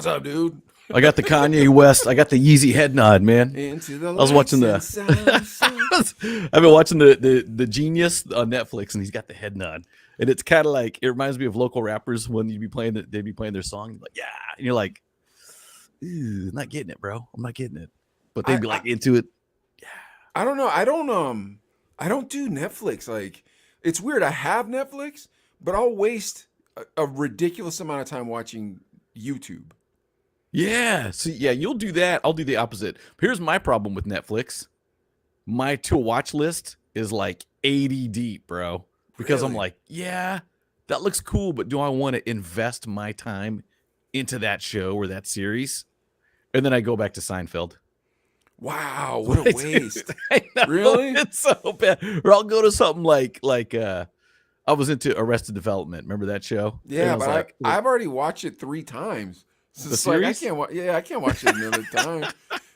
What's up, dude? I got the Kanye West. I got the Yeezy head nod, man. Into the I was watching the. I've been watching the Genius on Netflix, and he's got the head nod, and it's kind of like it reminds me of local rappers when you'd be playing they'd be playing their song, like yeah, and you're like, I'm not getting it, bro. I'm not getting it, but they'd be like into it. Yeah, I don't know. I don't do Netflix. Like, it's weird. I have Netflix, but I'll waste a ridiculous amount of time watching YouTube. yeah. So yeah, you'll do that. I'll do the opposite. Here's my problem with Netflix. My to watch list is like 80 deep, bro. Because I'm Really? like, yeah, that looks cool, but do I want to invest my time into that show or that series? And then I go back to Seinfeld. Wow, what a waste. I know, Really? it's so bad. Or I'll go to something like I was into Arrested Development. Remember that show? And Yeah, I was but like, I've already watched it 3 times. So The it's like I series? can't I can't watch it another time.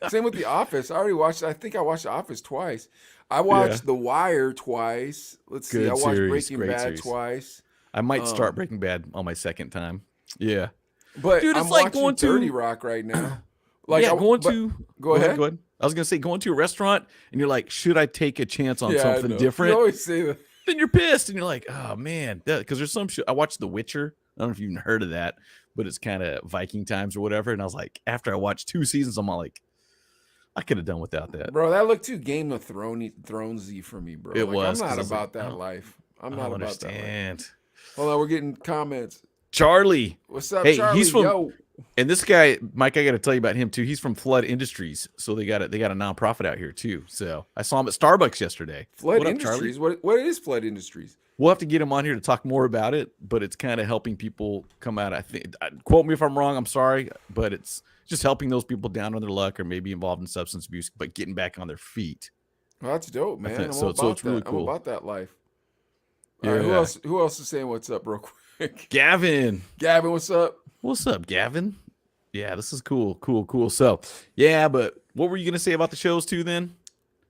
Same with The Office. I already watched I think I watched The Office twice. I watched Yeah. The Wire twice. Let's see. I Good watched series, Breaking great Bad series. twice. I might start Um, Breaking Bad on my second time. Yeah. but Dude, I'm it's like watching going 30 to Rock right now. Like yeah, going but to go ahead. Go ahead. I was gonna say going to a restaurant and you're like, should I take a chance on Yeah, I something know. You different? always say that. Then you're pissed and you're like, oh man, because there's some I watched The Witcher. I don't know if you've even heard of that, but it's kind of Viking times or whatever. And I was like, after I watched 2 seasons, I'm all like, I could have done without that. Bro, that looked too Game of Thronesy for me, bro. It Like, was I'm 'cause not I was like, about that life. I'm I not don't about that life. understand. Hold on, we're getting comments. Charlie. What's up, Hey, Charlie? he's from Yo. and this guy, Mike, I got to tell you about him too. He's from Flood Industries, so they got a nonprofit out here too. So I saw him at Starbucks yesterday. Flood What up, Charlie? Industries. What is Flood Industries? We'll have to get him on here to talk more about it, but it's kind of helping people come out. I think, quote me if I'm wrong. I'm sorry, but it's just helping those people down on their luck or maybe involved in substance abuse, but getting back on their feet. Well, that's dope, man. think I'm so. all So about it's really that. I'm cool. about that life. All right, Yeah. who else is saying what's up real quick? Gavin. Gavin, what's up? What's up, Gavin? Yeah, this is cool. So, yeah, but what were you going to say about the shows too then?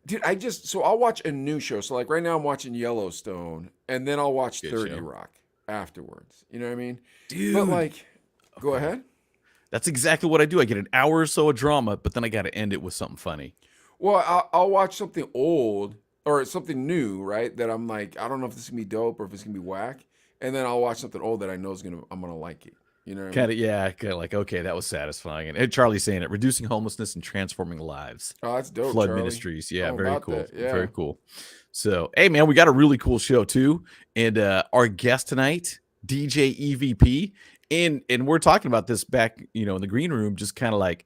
Dude, I'll watch a new show. So like right now I'm watching Yellowstone and then I'll watch Good 30 show. Rock afterwards. You know what I mean? Dude. But like go ahead. That's exactly what I do. I get an hour or so of drama, but then I got to end it with something funny. Well, I'll watch something old or something new, right? That I'm like, I don't know if this is gonna be dope or if it's gonna be whack. And then I'll watch something old that I know I'm gonna like it. You know what I mean? Kind of, yeah, kind of like, okay, that was satisfying. And Charlie's saying it, reducing homelessness and transforming lives. Oh, that's dope. Flood Charlie. Ministries. Yeah, I'm very about cool. that, yeah. Very cool. So, hey, man, we got a really cool show too. And our guest tonight, DJ EVP. And we're talking about this back, in the green room, just kind of like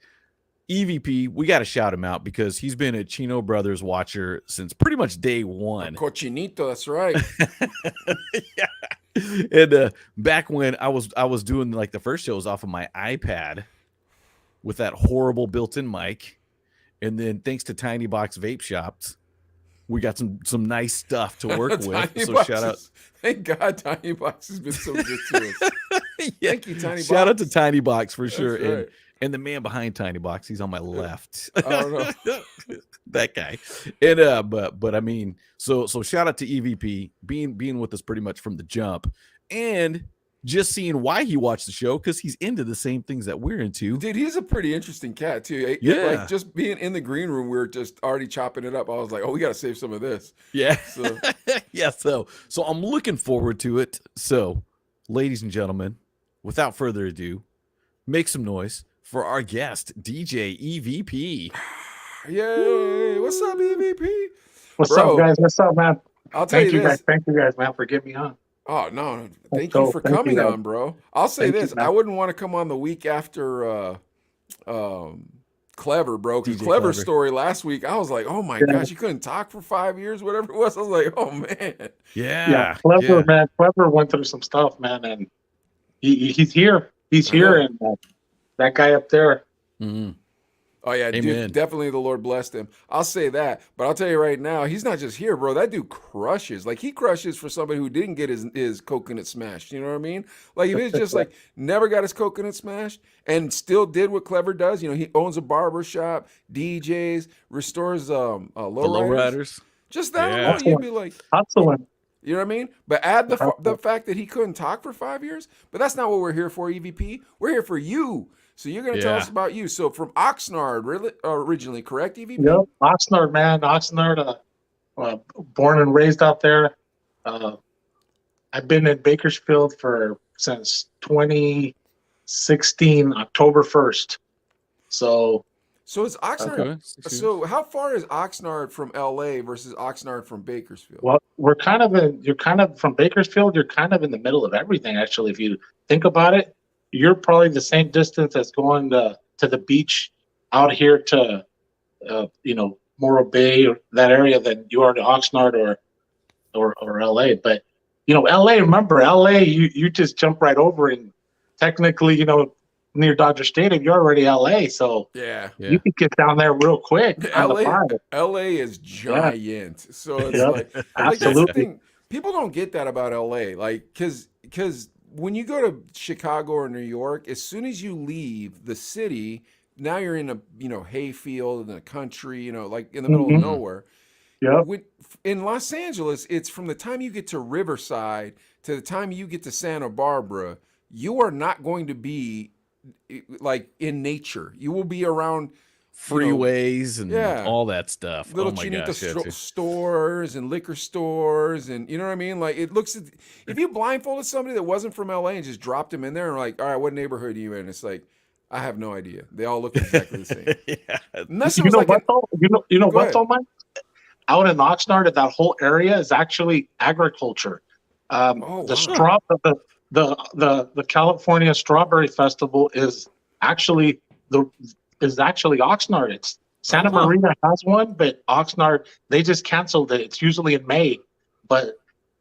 EVP. We got to shout him out because he's been a Chino Brothers watcher since pretty much day one. Cochinito, that's right. Yeah. And back when I was doing like the first shows off of my iPad with that horrible built-in mic, and then thanks to Tiny Box Vape Shops, we got some nice stuff to work with. Tiny So Box shout out, thank God Tiny Box has been so good to us. yeah, Thank you, Tiny Box. shout out to Tiny Box for sure, That's right. and the man behind Tiny Box, he's on my left. I don't know. That guy. And but I mean, so shout out to EVP being with us pretty much from the jump, and just seeing why he watched the show because he's into the same things that we're into. Dude, he's a pretty interesting cat too. Yeah. Like just being in the green room, we were just already chopping it up. I was like, oh, we gotta save some of this. Yeah. So Yeah, so I'm looking forward to it. So, ladies and gentlemen, without further ado, make some noise for our guest, DJ EVP. yay. What's up, EVP? What's Bro, up, guys? What's up, man? I'll tell Thank you you, guys. this. Thank you, guys, man, for getting me on. Oh no, thank So, you for thank you, coming guys. on, bro. I'll say Thank you, this. man. I wouldn't want to come on the week after Clever, bro. Because DJ Clever Clever. story last week, I was like, oh my Yeah. gosh, you couldn't talk for 5 years, whatever it was. I was like, oh man. Yeah, Clever, man. Clever went through some stuff, man, and he's here. He's I here, know. and that guy up there. Mhm. Oh yeah, Amen. dude, definitely the Lord blessed him. I'll say that, but I'll tell you right now, he's not just here, bro. That dude crushes. Like he crushes for somebody who didn't get his coconut smashed. You know what I mean? Like if it's just like never got his coconut smashed and still did what Clever does. He owns a barber shop, DJs, restores The lowriders. lowriders. Just that Yeah. alone, you'd be like, Hustling. you know what I mean? But add the fact that he couldn't talk for 5 years. But that's not what we're here for, EVP. We're here for you. So you're gonna tell us Yeah. about you. So from Oxnard, really, originally, correct, EVP? Yep, Oxnard, man, Oxnard. Born and raised out there. I've been in Bakersfield since 2016, October 1st. So So it's Oxnard. Okay. So how far is Oxnard from LA versus Oxnard from Bakersfield? well, you're kind of from Bakersfield, you're kind of in the middle of everything, actually. If you think about it, you're probably the same distance as going to the beach out here to, Morro Bay or that area than you are to Oxnard or LA. But, LA, remember, LA, you just jump right over, and technically, near Dodger Stadium, you're already LA. So Yeah. you could get down there real quick on the LA, five. LA is giant. So it's Yep, like that's the absolutely. thing. People don't get that about LA. Like, because when you go to Chicago or New York, as soon as you leave the city, now you're in a hayfield in the country, like in the middle of Mhm. nowhere. Yep. In Los Angeles, it's from the time you get to Riverside to the time you get to Santa Barbara, you are not going to be like in nature. You will be around Freeways and yeah, all that stuff. little Oh my chinita gosh. Yeah, stores and liquor stores, and you know what I mean. Like it looks. If you blindfolded somebody that wasn't from LA and just dropped them in there and like, all right, what neighborhood are you in? It's like, I have no idea. They all look exactly the same. yeah. Unless it You was know like what though? You know Go what ahead. though, Mike? Out in Oxnard, that whole area is actually agriculture. Oh, The wow. the California Strawberry Festival is actually Oxnard. It's Santa Oh. Maria has one, but Oxnard, they just canceled it. It's usually in May, but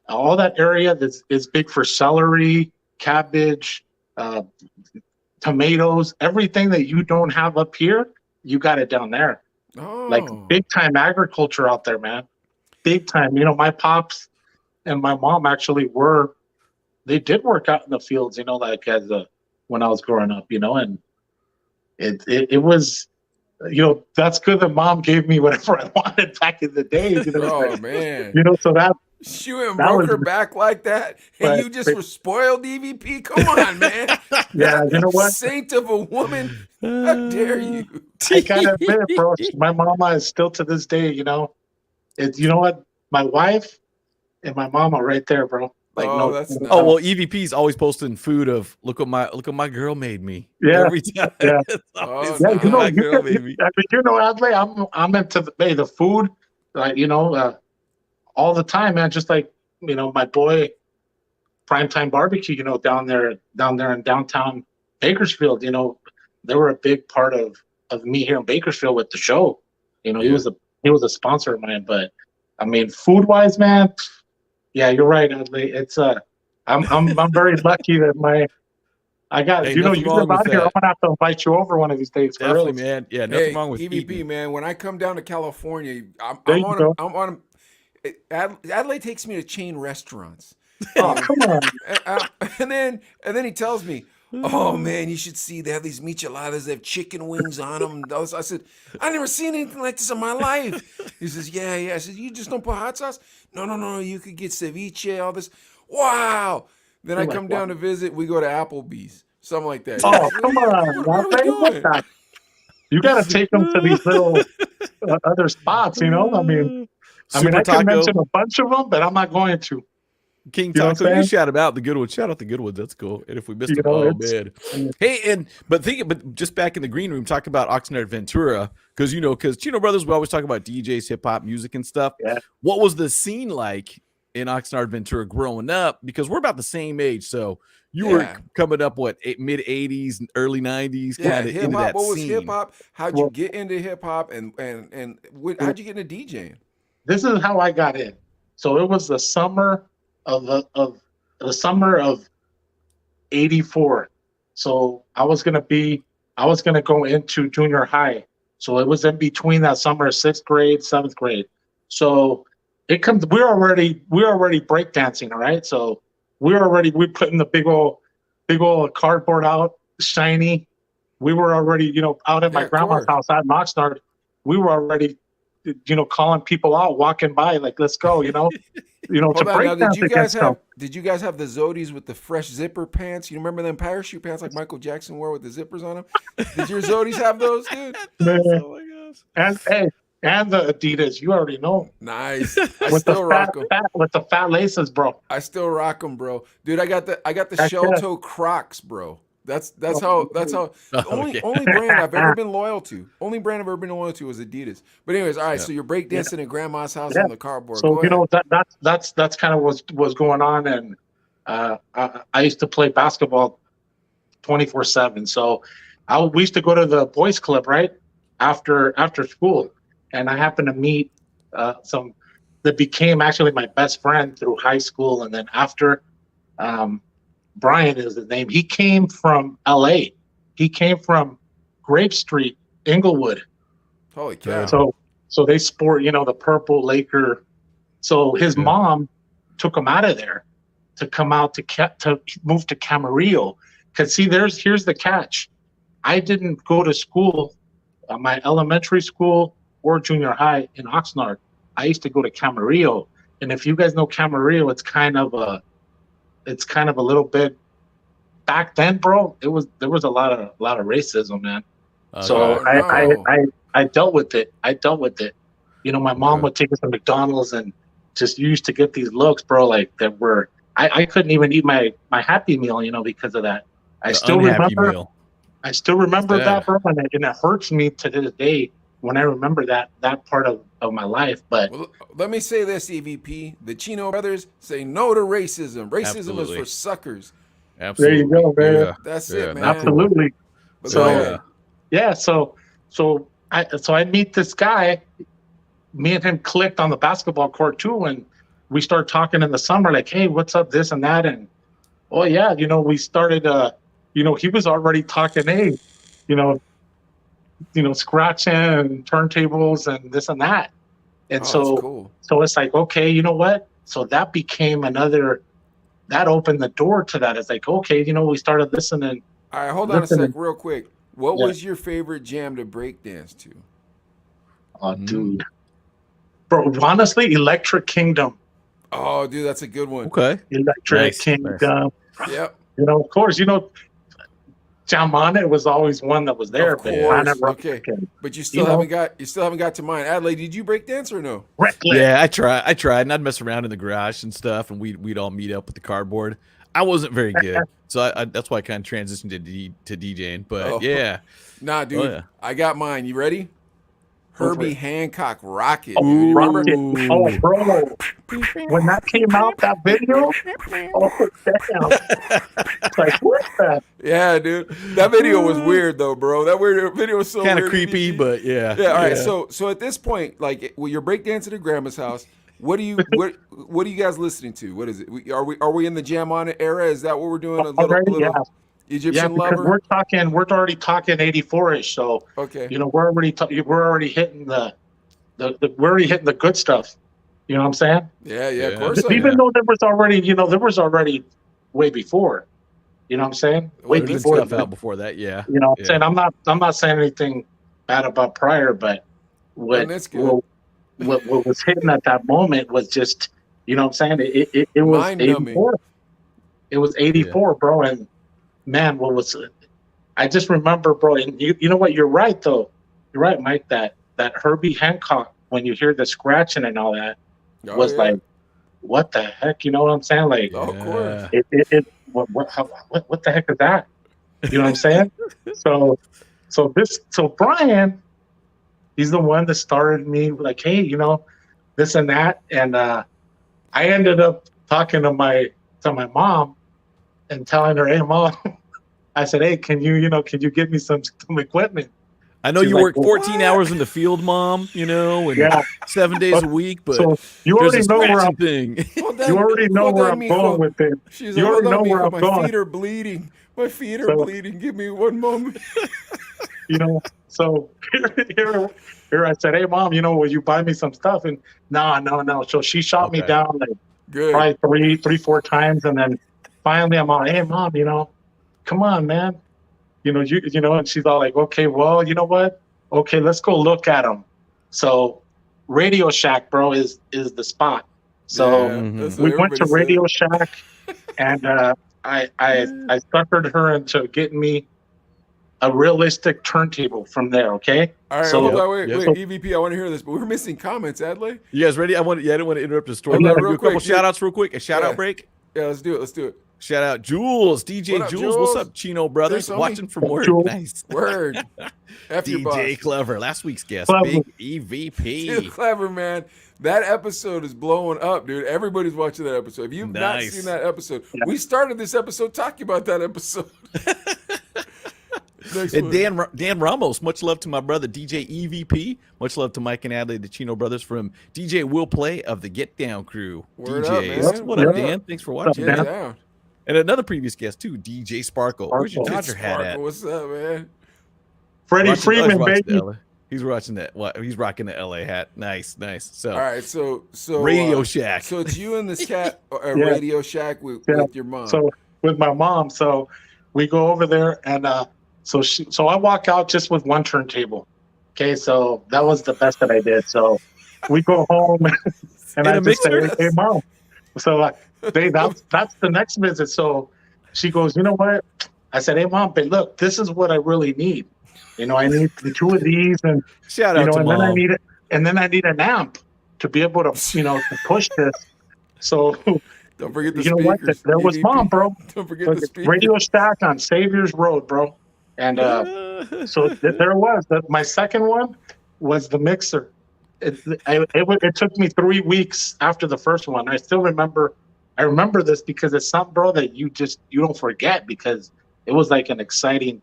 all that area is big for celery, cabbage, tomatoes, everything that you don't have up here, you got it down there. Like Oh. big time agriculture out there, man. Big time. My pops and my mom actually they did work out in the fields, like when I was growing up, and it was, that's good that mom gave me whatever I wanted back in the days, Oh but, man. so She went and that broke was, her back like that, and but, you just were spoiled, EVP. Come on, man. yeah, you know what? Saint of a woman. How dare you? I gotta admit, bro, my mama is still to this day, it's, you know what? My wife and my mama right there, bro. Like, Oh, no. that's nice. Oh well, EVP's always posting food of look what my girl made me. Yeah, Every time. yeah. It's always, Oh, Yeah, look what my nice. girl made me. I mean, Adley, I'm into the food, all the time, man. Just like my boy, Primetime Barbecue, down there in downtown Bakersfield. They were a big part of me here in Bakersfield with the show. He Yeah. was a sponsor of mine. But I mean, food wise, man, yeah, you're right, Adley. It's I'm very lucky that I got Hey, you nothing live wrong with out here. I'm that. gonna have to invite you over one of these days. For Definitely, real. man. Yeah, nothing Hey, wrong with EVP, eating. man. When I come down to California, There you go. I'm on. Adelaide takes me to chain restaurants. Oh, come on. And then he tells me, "Oh man, you should see they have these micheladas. They have chicken wings on them." I said, "I never seen anything like this in my life." He says, "Yeah, yeah." I said, "You just don't put hot sauce?" No. You could get ceviche, all this. Wow. Then I You're like, come down to visit. We go to Applebee's, something like that. Oh, Yeah, come on. what are we doing? You got to take them to these little other spots, I mean, Super I can Taco, mention a bunch of them, but I'm not going to. King You know what I'm Taco. You saying? shout them out. The good ones. Shout out the good ones. That's cool. And if we missed You them, know, oh it's- man. Hey, but just back in the green room, talk about Oxnard Ventura because Chino Brothers, we always talk about DJs, hip hop, music, and stuff. Yeah. What was the scene like in Oxnard Ventura growing up? Because we're about the same age, so you were Yeah. coming up mid '80s, early '90s, Yeah, kind of hip into hop. that What was scene. hip hop? How'd you Well- get into hip hop, and how'd you get into DJing? This is how I got in. So it was the summer of '84. So I was gonna go into junior high. So it was in between that summer, 6th grade, 7th grade. So we're already breakdancing, all right? So we're putting the big old cardboard out, shiny. We were already, out at my Yeah, of grandma's course. house at Oxnard. We were already, calling people out, walking by, like, let's go, to Hold on, now break dance against them. did you guys have the Zodies with the fresh zipper pants? You remember them parachute pants like Michael Jackson wore with the zippers on them? Did your Zodies have those, dude? Man. Oh my gosh. And and the Adidas, you already know. Nice. I With still rock them. with the fat laces, bro. I still rock them, bro. Dude, I got the Heck shell yeah. toe Crocs, bro. That's Oh, how only yeah. only brand I've ever been loyal to. Only brand I've ever been loyal to was Adidas. But anyways, all right. Yeah. So you're breakdancing in grandma's house Yeah. on the cardboard. So Go ahead. that's kind of was going on, and I used to play basketball 24/7. So we used to go to the boys club right after school, and I happened to meet some that became actually my best friend through high school, and then after. Brian is his name. He came from LA. He came from Grape Street, Inglewood. Holy cow. So they sport, the purple Laker. So his mom took him out of there to come out to move to Camarillo. Because see, here's the catch. I didn't go to school, my elementary school or junior high in Oxnard. I used to go to Camarillo. And if you guys know Camarillo, it's kind of a little bit back then, bro. There was a lot of racism, man. So I dealt with it. My mom would take us to McDonald's and just used to get these looks, bro, like that were I couldn't even eat my Happy Meal, because of that. I still remember that, bro, and it hurts me to this day when I remember that part of my life. But let me say this, EVP. The Chino brothers say no to racism. Racism is for suckers. Absolutely. There you go, man. Yeah. That's it, man. Absolutely. But So I meet this guy. Me and him clicked on the basketball court too, and we start talking in the summer, like, hey, what's up, this and that, and we started. He was already talking, hey, scratching and turntables and this and that. And that's so cool. So it's like, okay, you know what? So that became that opened the door to that. It's like, okay, we started listening. All right, hold on a sec real quick. What was your favorite jam to break dance to? Oh, dude. Bro, honestly, Electric Kingdom. Oh, dude, that's a good one. Okay. Electric Kingdom. Nice. Yep. Of course, Jamana was always one that was there. Of course. Okay. But But you still haven't got to mine. Adelaide, did you break dance or no? Reckless. Yeah, I tried, and I'd mess around in the garage and stuff, and we'd all meet up with the cardboard. I wasn't very good, so I that's why I kind of transitioned to DJing. But yeah, Nah, dude, yeah. I got mine. You ready? Herbie Hancock Rocket, dude. Oh, You remember? Rocket. Oh, bro. When that came out, that video, oh, damn. It's like, what the? Yeah, dude. That video was weird though, bro. That video was so kind of weird. creepy, but yeah. Yeah, all right. So at this point, like, when you're breakdancing at grandma's house, what are you guys listening to? What is it? Are we in the jam on it era? Is that what we're doing? A little Egyptian because lover? we're already talking 84ish. So Okay. we're already hitting the we're already hitting the good stuff. You know what I'm saying? Yeah, of course. Even though there was already way before. You know what I'm saying? Way Good before stuff out before that. Yeah. You know what I'm saying? I'm not saying anything bad about prior, but what was hitting at that moment was just, you know what I'm saying? It was Mind-numbing. 84. It was 84, bro. And man, I just remember, bro, and you know what? You're right, though. You're right, Mike, that Herbie Hancock, when you hear the scratching and all that, was like, what the heck? You know what I'm saying? Like, of course. What the heck is that? You know what I'm saying? So Brian, he's the one that started me like, hey, this and that. And I ended up talking to my mom and telling her, hey, Mom, I said, hey, can you get me some equipment? I know you work 14 hours in the field, Mom, and 7 days a week, but so you already know where I'm thing. You already know where I'm going with it. She's you already know where I'm my going. feet are bleeding. My feet are bleeding. Give me one moment. So here I said, hey, Mom, will you buy me some stuff? And no. So she shot me down like probably 3-4 times, and then finally I'm all, hey, Mom, come on, man. And she's all like, okay, well, you know what? Okay, let's go look at them. So Radio Shack, bro, is the spot. So Yeah, Mhm. that's what we went to everybody Radio said. Shack, and I suckered her into getting me a realistic turntable from there. Okay, All right, hold so Yep, on, wait, yep. wait, EVP. I want to hear this, but we're missing comments, Adley. You guys ready? I didn't want to interrupt the story. Hold We're on, gonna real do a couple quick. shout outs real quick. A shout Yeah. out break. Yeah, let's do it. Let's do it. Shout out Jules, What DJ up, Jules. What's Jules? up, Chino brothers? Thanks, homie. Watching from work. Jules. Nice. Word. F your boss. DJ Clever, last week's guest, Clever. big EVP. Dude, clever, man. That episode is blowing up, dude. Everybody's watching that episode. If you've not Nice. seen that episode, Yeah. we started this episode talking about that episode. Next And one. Dan Ramos, much love to my brother DJ EVP. Much love to Mike and Adley, the Chino brothers from DJ Will Play of the Get Down crew. Word DJs. up, man. What Word up, up. Dan? Thanks for watching. Get Dan? down. And another previous guest too, DJ Sparkle. Where's your Sparkle. Dodger hat at? Sparkle, what's up, man? Freddie Watching- Freeman, he's watching baby. the LA He's watching that. What? He's rocking the LA hat. Nice, nice. So, All right, so Radio Shack. So it's you and this cat at Yeah. Radio Shack with your mom. So with my mom, so we go over there, and so I walk out just with one turntable. Okay, so that was the best that I did. So we go home, and In I a just say, mixer? "Hey, mom." So that's the next visit. So she goes, "You know what?" I said, "Hey, mom, but look, this is what I really need. You know, I need two of these, and Shout you out know, to and mom. then I need an amp to be able to, to push this." So Don't forget the you know what? speakers. There was EVP. mom, bro. Don't forget the speakers. Radio Shack on Saviors Road, bro. And so there was my second one was the mixer. It took me 3 weeks after the first one. I still remember. I remember this because it's something, bro, that you don't forget, because it was like an exciting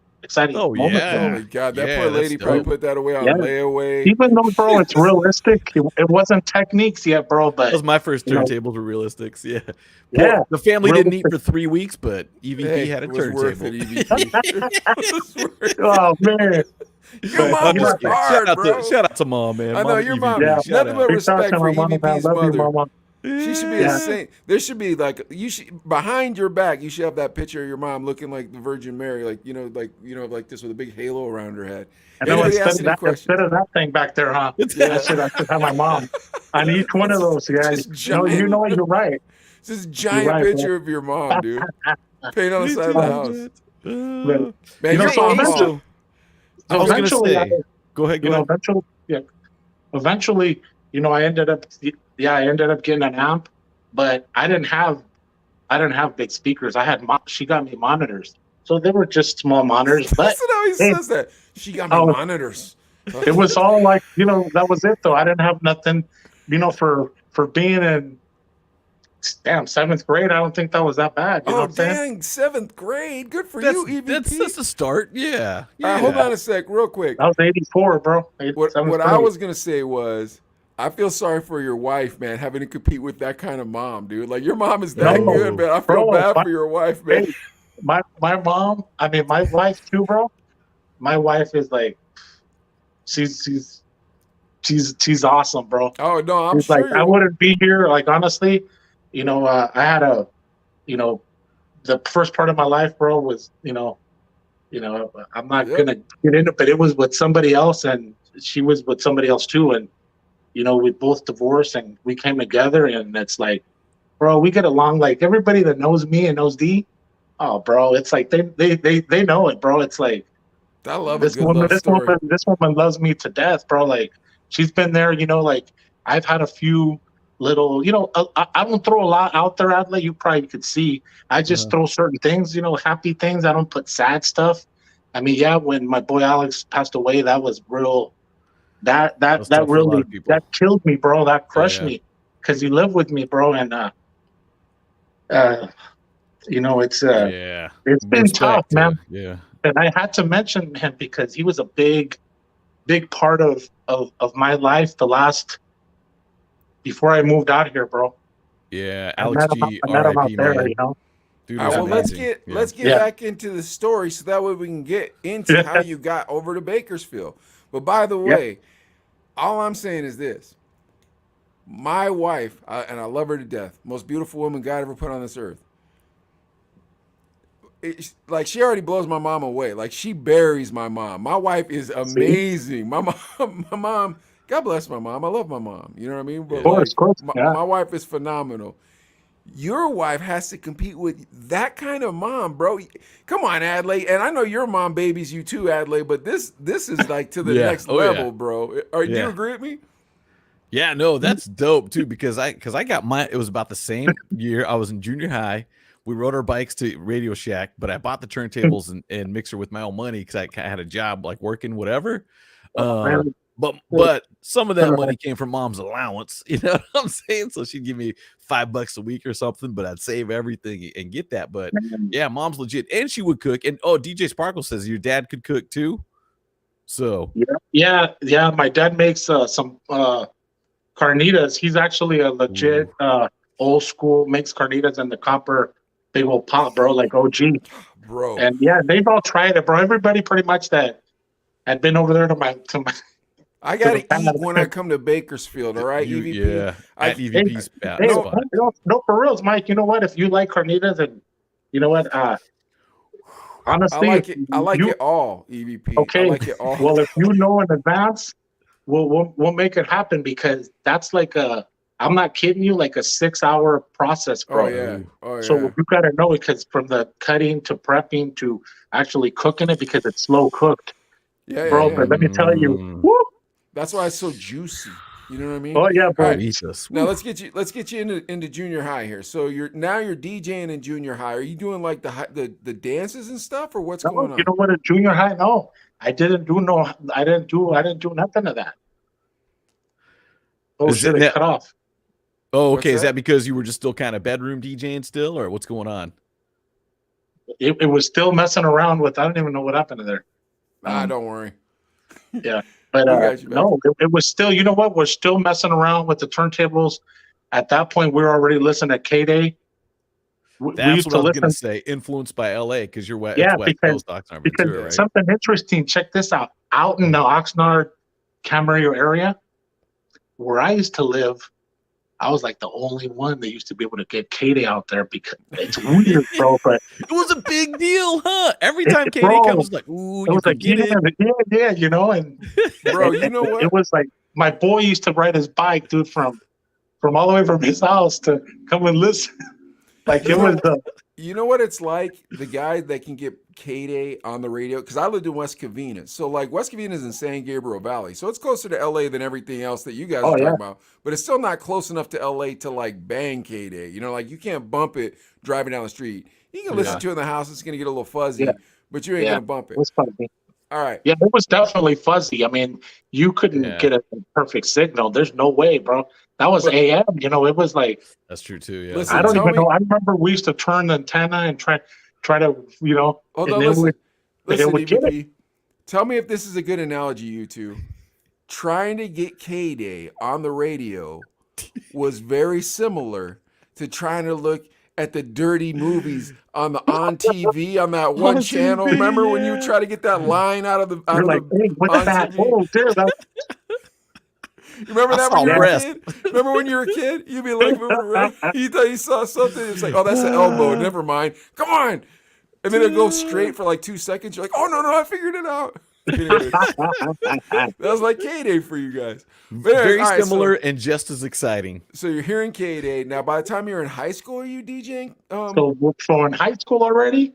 Oh, moment. yeah. Oh my God, that Yeah, poor that's lady probably dope. put that away on Yeah. layaway. Even though, bro, it's realistic. It wasn't techniques yet, bro. That was But my first you know, turntables were realistics. Yeah. yeah, The family didn't eat realistic. for 3 weeks, but EVP Hey, had a it was worth it, turntable. EVP. It was worth it. Oh man, Your But, mom you worked know, hard, bro. Shout out to mom, man. I know, your mom- Yeah. Shout Nothing out. but big shout out respect to for my mom. I EVP's love you, mother. mama. She should be a Yeah. saint. There should be behind your back. You should have that picture of your mom looking like the Virgin Mary, like this with a big halo around her head. I know, Anybody instead ask of, any questions? that thing back there, huh? Yeah. I should have my mom on each one of those. Yeah, Just no, you giant. know, you're right. It's this giant right, picture of your mom, dude. Paint on the side of the house. Man, You know, your so mom. eventually- I was gonna eventually, say, go ahead. eventually, I ended up getting an amp, but I didn't have big speakers. She got me monitors, so they were just small monitors. But Listen how he hey, says that. She got me oh, monitors. it was all like, that was it though. I didn't have nothing, for being in seventh grade. I don't think that was that bad. You know Oh what I'm saying? dang, 7th grade. Good for That's, you, EVP. that's the start. Yeah. All right, hold on a sec, real quick. I was 84, bro. What Seventh I grade. was gonna say was, I feel sorry for your wife, man, having to compete with that kind of mom, dude. Like your mom is that No, good, man. I feel bro, bad for your wife, man. Hey, my mom, I mean my wife too, bro. My wife is like, she's awesome, bro. Oh no, I'm It's sure. like I wouldn't be here. Like honestly, I had the first part of my life, bro, was I'm not Yep. gonna get into it, but it was with somebody else, and she was with somebody else too, and we both divorced, and we came together, and it's like, bro, we get along like everybody that knows me and knows D. Oh, bro, it's like they know it, bro. It's like I love this a good woman, love this story. woman loves me to death, bro. Like she's been there, like I've had a few little, I don't throw a lot out there, Adley. You probably could see. I just throw certain things, happy things. I don't put sad stuff. I mean, yeah, when my boy Alex passed away, that was real. That was tough for a lot really of people. that killed me, bro. That crushed Yeah. me because he lived with me, bro, and it's Yeah. it's been Respect, tough, man. Yeah. And I had to mention him because he was a big part of my life before I moved out here, bro. Yeah. I Alex met him, G. I met him out RIP, there, man. Dude All was right, well, let's amazing. get Yeah. back into the story so that way we can get into how you got over to Bakersfield. But by the way, all I'm saying is this: my wife, and I love her to death, most beautiful woman God ever put on this earth. Like she already blows my mom away. Like she buries my mom. My wife is amazing. My mom God bless my mom. I love my mom. You know what I mean? But Yeah. like, Of course, yeah. my wife is phenomenal. Your wife has to compete with that kind of mom, bro. Come on, Adley. And I know your mom babies you too, Adley. But this is like to the Yeah. next Oh, yeah. level, bro. Do you Yeah. agree with me? Yeah, no, that's dope too because I got my it was about the same year. I was in junior high. We rode our bikes to Radio Shack, but I bought the turntables and mixer with my own money because I had a job like working whatever. Man, But some of that money came from mom's allowance. You know what I'm saying? So she'd give me $5 a week or something, but I'd save everything and get that. But yeah, mom's legit, and she would cook. And DJ Sparkle says your dad could cook too. So yeah. My dad makes some carnitas. He's actually a legit old school, makes carnitas in the copper big old pot, bro, like OG. Bro. And yeah, they've all tried it, bro. Everybody pretty much that had been over there to my I gotta eat when I come to Bakersfield, all right, EVP? Yeah, at EVP's spot. No, for reals, Mike. You know what? If you like carnitas, and you know what, honestly, I like it all, EVP. Okay. I like it all. Well, if you know in advance, we'll make it happen because that's like I'm not kidding you, like a 6-hour process, bro. Oh yeah. Oh yeah. So you gotta know it because from the cutting to prepping to actually cooking it because it's slow cooked, yeah, bro. yeah. But let me tell you, whoop, That's why it's so juicy. You know what I mean? oh yeah, bro. All right. Jesus. Now let's get you into junior high here. So you're DJing in junior high. Are you doing like the dances and stuff, or what's going on? You know what? At junior high, no, I didn't do nothing of that. Oh shit! It cut off. Oh, okay. What's Is that because you were just still kind of bedroom DJing still, or what's going on? It was still messing around with. I don't even know what happened to there. Don't worry. Yeah, but no, it was still. You know what? We're still messing around with the turntables. At that point, we were already listening to K-Day. That's what I was going to say. Influenced by LA because you're wet. Yeah, because right? Something interesting. Check this out. Out in the Oxnard, Camarillo area, where I used to live, I was like the only one that used to be able to get K-Day out there because it's weird, bro. But it was a big deal, huh? Every time K-Day comes, like, ooh, you can get it. Yeah, you know, and bro, you know what? It was like my boy used to ride his bike, dude, from all the way from his house to come and listen. Like it was the. You know what it's like? The guy that can get K-Day on the radio, because I lived in West Covina. So, like, West Covina is in San Gabriel Valley. So, it's closer to LA than everything else that you guys are talking about. But it's still not close enough to LA to, like, bang K-Day. You know, like, you can't bump it driving down the street. You can listen to it in the house. It's going to get a little fuzzy, but you ain't going to bump it. It was fuzzy. All right. Yeah, it was definitely fuzzy. I mean, you couldn't get a perfect signal. There's no way, bro. That was AM. You know, it was like. That's true too. Yeah. Listen, I don't even know. I remember we used to turn the antenna and try to, you know. Hold on, listen, EVP. Tell me if this is a good analogy, you two. Trying to get K-Day on the radio was very similar to trying to look at the dirty movies on TV on that one channel. Remember when you try to get that line out of the? Hey, what's that? TV? Oh, dude, Remember that when you were a kid? Remember when you were a kid? You'd be like, you thought you saw something. It's like, oh, that's an elbow. Never mind. Come on. And then it'll go straight for like 2 seconds. You're like, oh, no, I figured it out. Anyways, that was like K-Day for you guys. Very similar and just as exciting. So you're hearing K-Day. Now, by the time you're in high school, are you DJing? So in high school already?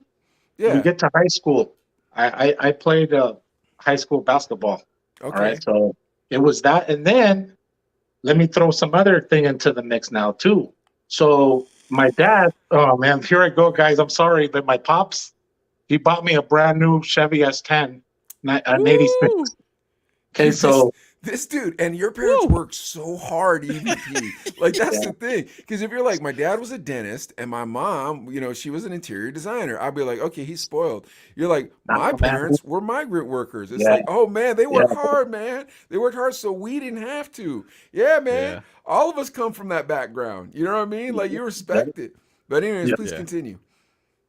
Yeah. You get to high school. I played high school basketball. Okay. All right. So it was that. And then let me throw some other thing into the mix now, too. So my dad, oh, man, here I go, guys. I'm sorry, but my pops, he bought me a brand new Chevy S10, an 86. Okay, so this dude and your parents worked so hard, EVP. Like that's the thing. Because if you're like, my dad was a dentist and my mom, you know, she was an interior designer, I'd be like, okay, he's spoiled. You're like, my parents were migrant workers. It's like, oh man, they work hard, man. They worked hard so we didn't have to. Yeah, man. Yeah. All of us come from that background. You know what I mean? Like you respect it. But anyways, please continue.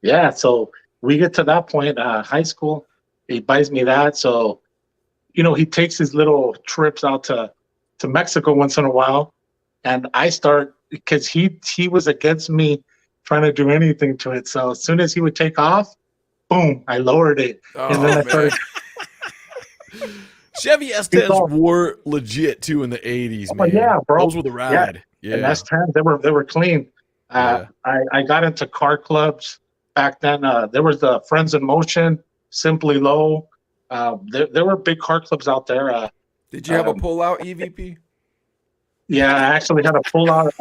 Yeah, so we get to that point, high school. He buys me that, so you know, he takes his little trips out to Mexico once in a while. And I start, because he was against me trying to do anything to it. So as soon as he would take off, boom, I lowered it. Oh, and then I started, Chevy He's all- S10s were legit too in the 80s, Oh, man. yeah, bro. Those were the ride. Yeah. And S10, they were clean. I got into car clubs back then. There was the Friends in Motion, Simply Low. There were big car clubs out there. Did you have a pull-out EVP? Yeah, I actually had a pull out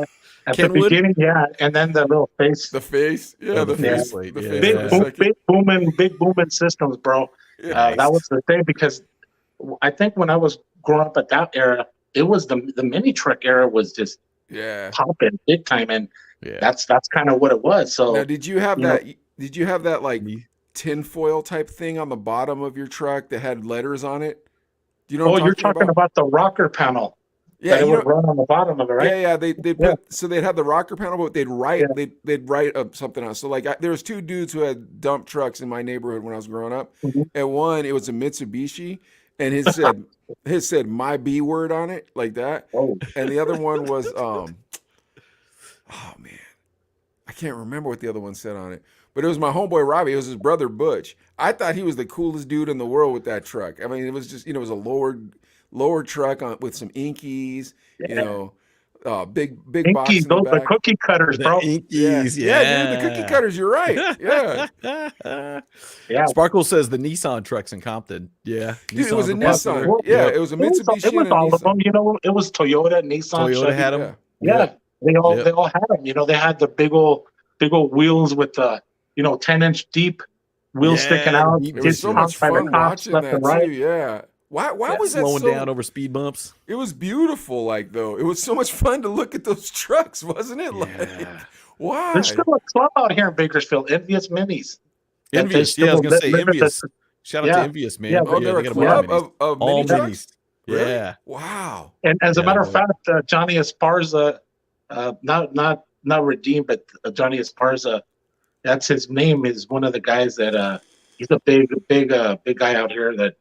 at the Kenwood? beginning. Yeah, and then the little face. The face? Yeah, Oh, the the face. faceplate, The yeah. face Big, for the boom, second. big booming systems, bro. Yeah. That was the thing because I think when I was growing up at that era, it was the mini truck era was just Yeah. popping big time, and Yeah. that's kind of what it was. So Now, did you have you know- that? Did you have that like Me- tinfoil type thing on the bottom of your truck that had letters on it? Do you know? oh, What I'm you're talking about? about the rocker panel. Yeah, that it you would know, run on the bottom of it, right? yeah. They Yeah. put so they'd have the rocker panel, but they'd write Yeah. they'd write something on. So like there was two dudes who had dump trucks in my neighborhood when I was growing up, Mhm. and one it was a Mitsubishi, and his said my B word on it like that, Oh, and the other one was oh man, I can't remember what the other one said on it, but it was my homeboy Robbie. It was his brother Butch. I thought he was the coolest dude in the world with that truck. I mean, it was just it was a lower truck with some inkies, yeah. big box Inkies, in the those the back. cookie cutters, The bro. Inkies, Yeah, dude, the cookie cutters. You're right. Yeah, Yeah. Sparkle says the Nissan trucks in Compton. Yeah. dude, it was a Nissans are popular. Nissan. Yeah, Yep. it was a It was Mitsubishi it was and a all of Nissan. them. You know, it was Toyota, Nissan, Toyota Chevy. had them. Yeah. Yeah, they all Yep. they all had them. You know, they had the big old wheels with the 10-inch deep wheels sticking Yeah, out. deep It was Get so picture. much stopped by the fun cops watching left that and right. too. Yeah. Why was that slowing so? down over speed bumps? It was beautiful, like though. It was so much fun to look at those trucks, wasn't it? Like, Yeah. why? There's still a club out here in Bakersfield, Envious Minis. that they Envious. Yeah, I was still gonna say live at Envious. the- Shout out Yeah. to Envious, man. Yeah, Oh, they're they a got a bunch club minis. of All mini trucks. minis. Really? Yeah. Wow. And as a Yeah, matter of bro. fact, Johnny Esparza, not redeemed, but Johnny Esparza, that's his name. Is one of the guys that he's a big guy out here that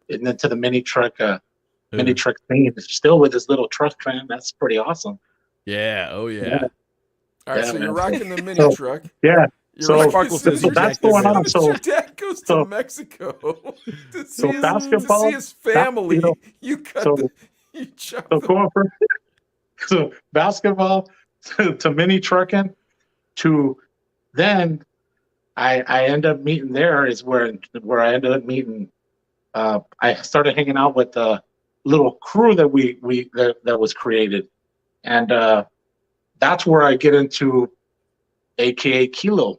is into the mini truck thing. He's still with his little truck, man. That's pretty awesome. Yeah. Oh yeah. Yeah. All right, Yeah, so man. you're rocking the mini So- truck. Yeah. You're So- rocking- Sparkle says so your that's Jack going on. Daniels. So your dad goes to so- Mexico to see, so his, basketball- to see his family. you know, you cut so- you chop So the going from so basketball to mini trucking to then I end up meeting there is where I ended up meeting. I started hanging out with the little crew that that was created, and that's where I get into, AKA Kilo.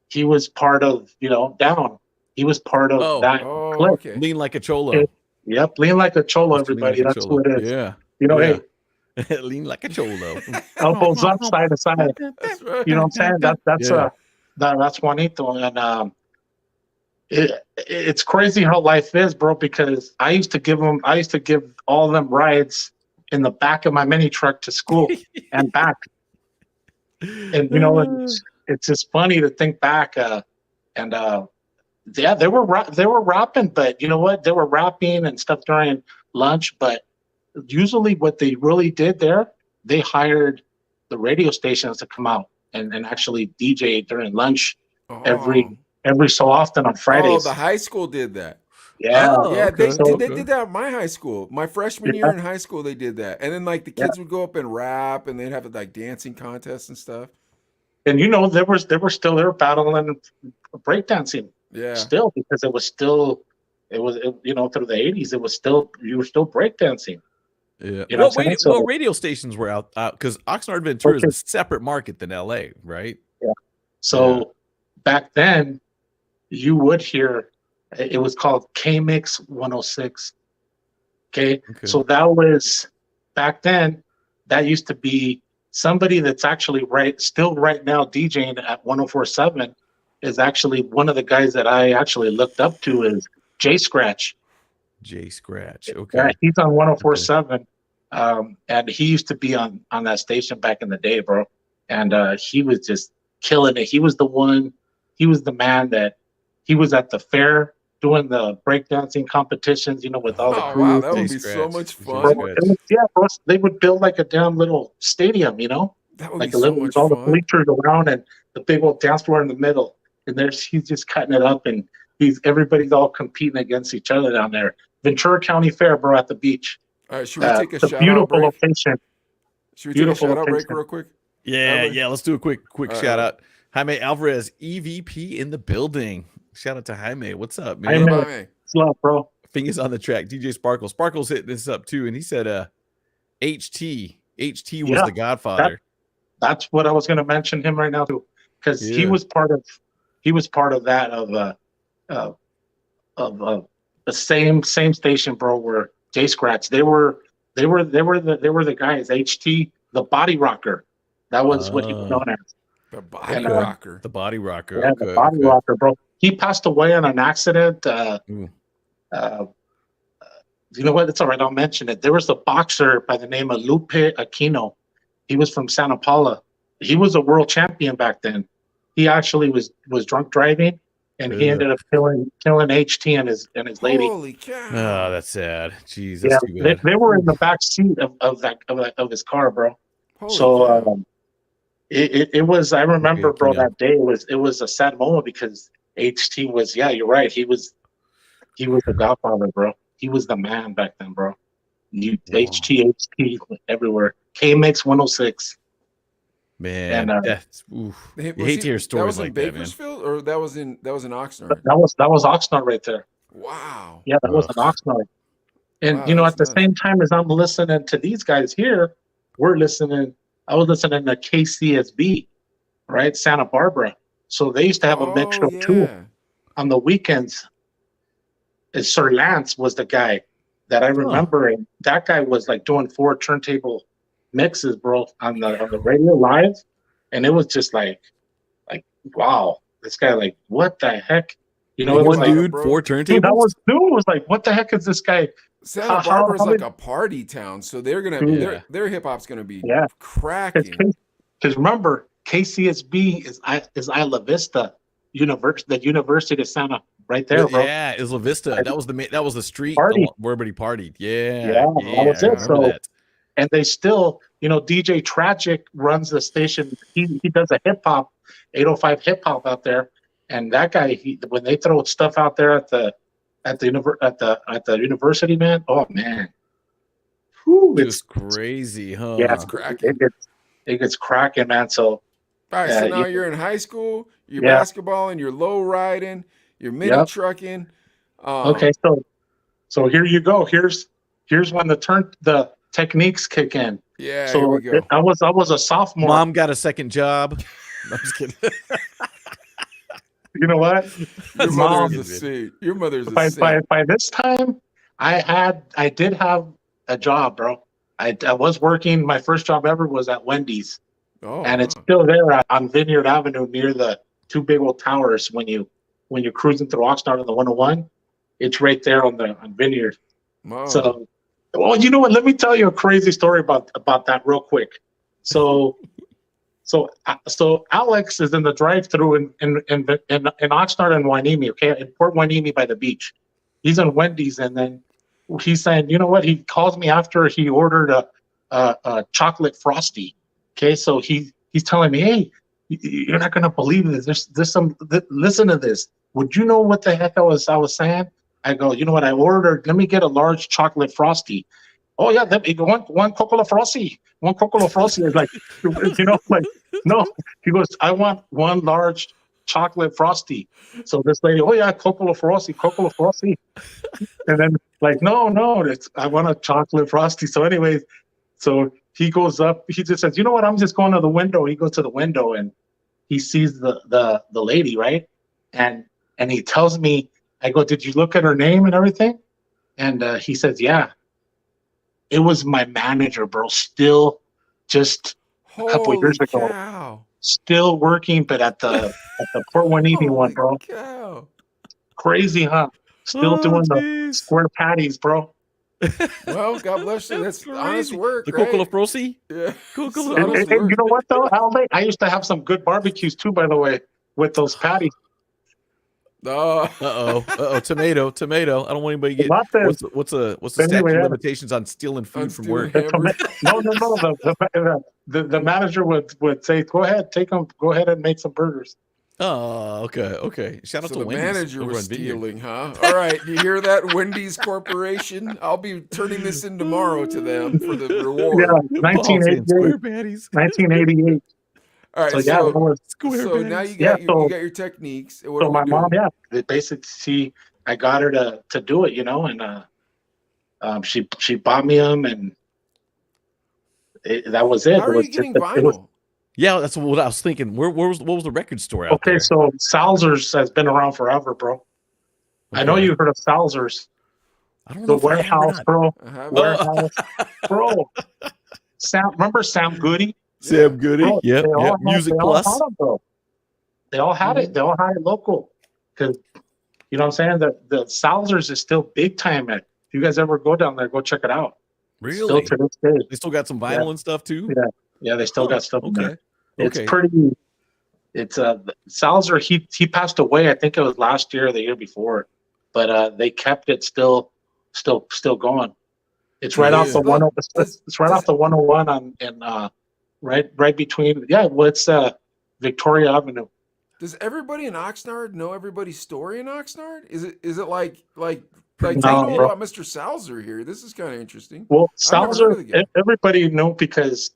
He was part of Down. He was part of Oh. that Oh, clip. okay. Lean like a cholo. Okay. Yep, lean like a cholo, Just lean everybody. like a That's cholo. what it is. Yeah. You know, Yeah. hey, Lean like a cholo. elbows up, side to side. That's right. You know what I'm saying? That's Yeah. that's Juanito, and it's crazy how life is, bro. Because I used to give all of them rides in the back of my mini truck to school and back, and it's just funny to think back. Yeah, they were rapping, but you know what? They were rapping and stuff during lunch, but usually what they really did there, they hired the radio stations to come out and actually DJ during lunch Oh. every so often on Oh, Fridays. the high school did that. Yeah. Oh, Yeah, okay. they Okay. did that at my high school. My freshman year in high school, they did that. And then like the kids would go up and rap, and they'd have like dancing contests and stuff. And they were still battling breakdancing Yeah. still, because it was through the 80s, you were still breakdancing. Yeah. You know What what I'm saying? radio, So- what radio stations were out? Because Oxnard Ventura is Okay. a separate market than LA, right? So back then, you would hear it was called K-Mix 106. Okay. Okay. So that was back then. That used to be somebody that's actually still right now DJing at 104.7 is actually one of the guys that I actually looked up to is Jay Scratch. J Scratch. Okay. Yeah, he's on 104.7. And he used to be on that station back in the day, bro. And he was just killing it. He was the man that he was at the fair doing the breakdancing competitions, with all the Oh crew. wow, that would Jay be so Scratch. much Jay Bro, fun. Scratch. bro, they would build like a damn little stadium, That would like be a so little, much with all the fun. bleachers around and the big old dance floor in the middle. And he's just cutting it up, and everybody's all competing against each other down there. Ventura County Fair, bro, at the beach. All right, should we take a It's a shout out beautiful break? location. Should we take a Beautiful shout out break location. real quick? Yeah, Alright. yeah. Let's do a quick All right, shout all out. Jaime Alvarez, EVP in the building. Shout out to Jaime. What's up, man? Jaime. Bye. It's love, bro. Fingers on the track. DJ Sparkle. Sparkle's hitting this up too, and he said, HT was Yeah, the Godfather. That's what I was going to mention him right now too, because he Yeah. was part of that of the same station, bro. Where J Scratch, they were the guys. HT, the body rocker. That was what he was known as. The body And, rocker. The body rocker. Yeah, Okay, the body okay. rocker, bro. He passed away in an accident. Ooh. You know what? It's all right. I'll mention it. There was a boxer by the name of Lupe Aquino. He was from Santa Paula. He was a world champion back then. He actually was drunk driving, and he Yeah. ended up killing HT and his lady. Holy cow. Oh, that's sad. Jeez, Yeah, that's too bad. they were in the back seat of his car, bro. Holy So cow. it was. I remember, Okay, bro. Chino. That day it was a sad moment because HT was. Yeah, you're right. He was the Godfather, bro. He was the man back then, bro. HT everywhere. KMX 106. Man, And, that's oof. Hey, You hate to hear that stories was in like that, man. Bakersfield, or that was in Oxnard? That was Oxnard right there. Wow. Yeah, that was Ugh. an Oxnard. And Wow, at the that's nuts. same time as I'm listening to these guys here, I was listening to KCSB, right? Santa Barbara. So they used to have a mix show too on the weekends. And Sir Lance was the guy that I remember, and that guy was like doing 4 turntable mixes, bro, on the radio live, and it was just like wow, this guy, like, what the heck, you know? It was One like, dude, bro. 4 dude, turntables. was like, what the heck is this guy? Santa How- Barbara's how like many- a party town, so they're gonna Yeah. their hip hop's gonna be Yeah. cracking. Because remember, KCSB is Isla Vista the University of Santa, right there, bro. Yeah, Isla Vista. That was the street Party. where everybody partied. Yeah, Yeah, that was it. I remember So- that. And they still, DJ Tragic runs the station. He does a hip hop, 805 hip hop out there. And that guy, when they throw stuff out there at the university, man, oh man, whew, it's Just crazy, huh? yeah, It's cracking. It gets cracking, man. So All right, so Yeah, now you're in high school, you're Yeah. basketballing, you're low riding, you're mini Yep. trucking. okay, so here you go. Here's when the techniques kick in. Yeah, So here we go. I was a sophomore. Mom got a second job. No, I'm just kidding. You know what? Your Mom, mother's a saint. Your mother's a by saint. this time, I did have a job, bro. I was working. My first job ever was at Wendy's, Oh, and it's wow. still there on Vineyard Avenue near the 2 big old towers. When you're cruising through Oxnard on the 101, it's right there on Vineyard. Wow. So, well, you know what? Let me tell you a crazy story about that real quick. So Alex is in the drive-through in Oxnard and Wainimi, okay, in Port Wainimi by the beach. He's in Wendy's, and then he's saying, you know what? He calls me after he ordered a chocolate frosty. Okay, so he's telling me, hey, you're not gonna believe this. Listen to this. Would you know what the heck I was saying? I go, you know what? I ordered. Let me get a large chocolate frosty. Oh yeah, one Coca-Cola frosty. One Coca-Cola frosty is like, no. He goes, I want one large chocolate frosty. So this lady, oh yeah, Coca-Cola frosty. And then like, no, I want a chocolate frosty. So anyways, so he goes up. He just says, you know what? I'm just going to the window. He goes to the window and he sees the lady, right? And he tells me, I go, did you look at her name and everything? And he says, yeah. It was my manager, bro. Still, just a couple Holy years ago, cow. still working, but at the Port Wainimi one, bro. Holy cow. Crazy, huh? Still doing the square patties, bro. Well, God bless you. That's honest Crazy. work, The right? Coca-Cola Frosty? Yeah. Coca-Cola. Honest And work. you know what though, Albert? I used to have some good barbecues too, by the way, with those patties. Tomato. I don't want anybody to get. Not that- What's the But statute anyway, of yeah. limitations on stealing food On from stealing work? hamburgers. No. The manager would say, go ahead, take them. Go ahead and make some burgers. Oh, okay. Shout out So to the Wendy's manager over was on Vineyard. stealing, huh? All right, you hear that, Wendy's Corporation? I'll be turning this in tomorrow to them for the Yeah, reward. Paul saying 1988. square patties. 1988. All right, So yeah, that was Square so now patties. you got your techniques. And what so do we my do? mom, yeah, they basically I got her to do it, and she bought me them, and that was it. How It are was you getting it was vinyl? Yeah, that's what I was thinking. What was the record store out okay. there? So Salzer's has been around forever, bro. I know Okay. you've heard of Salzer's, I don't the know if I have or warehouse, not. bro. I have Warehouse, bro. Remember Sam Goody? Sam Goody. Bro, Yep. they all Music had Plus. them, bro. They all had it. They all had it local. Because, you know what I'm saying? The Salzer's is still big time. If you guys ever go down there, go check it out. Still Really? to this day. They still got some vinyl and stuff too? Yeah, they still got stuff in there. It's Okay. pretty. It's Salzer. He passed away. I think it was last year or the year before, but they kept it still going. It's right off the Look, 101. It's right off the 101 right between. Yeah, well, it's Victoria Avenue. Does everybody in Oxnard know everybody's story in Oxnard? Is it like I No, know bro. about Mr. Salzer here. This is kind of interesting. Well, I've never heard of the Salzer, guy. everybody know because,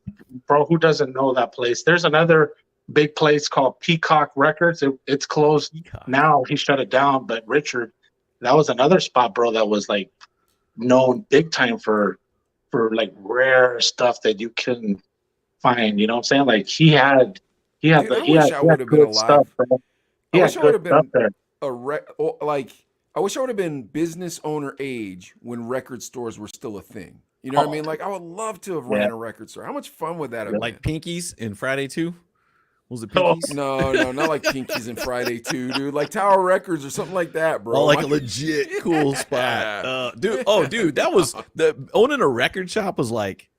bro, who doesn't know that place? There's another big place called Peacock Records. It's closed now. He shut it down. But Richard, that was another spot, bro, that was like known big time for like rare stuff that you couldn't find. You know what I'm saying? Like he had Dude, I wish I would have been good stuff, alive. bro. I He wish had I would good have stuff been there. I wish I would have been business owner age when record stores were still a thing. You know what I mean? Like I would love to have ran a record store. How much fun would that have been? Like Pinkies in Friday 2? Was it Oh. Pinkies? No, not like Pinkies and Friday 2, dude. Like Tower Records or something like that, bro. Oh, like a legit cool spot. Dude, that was owning a record shop was like,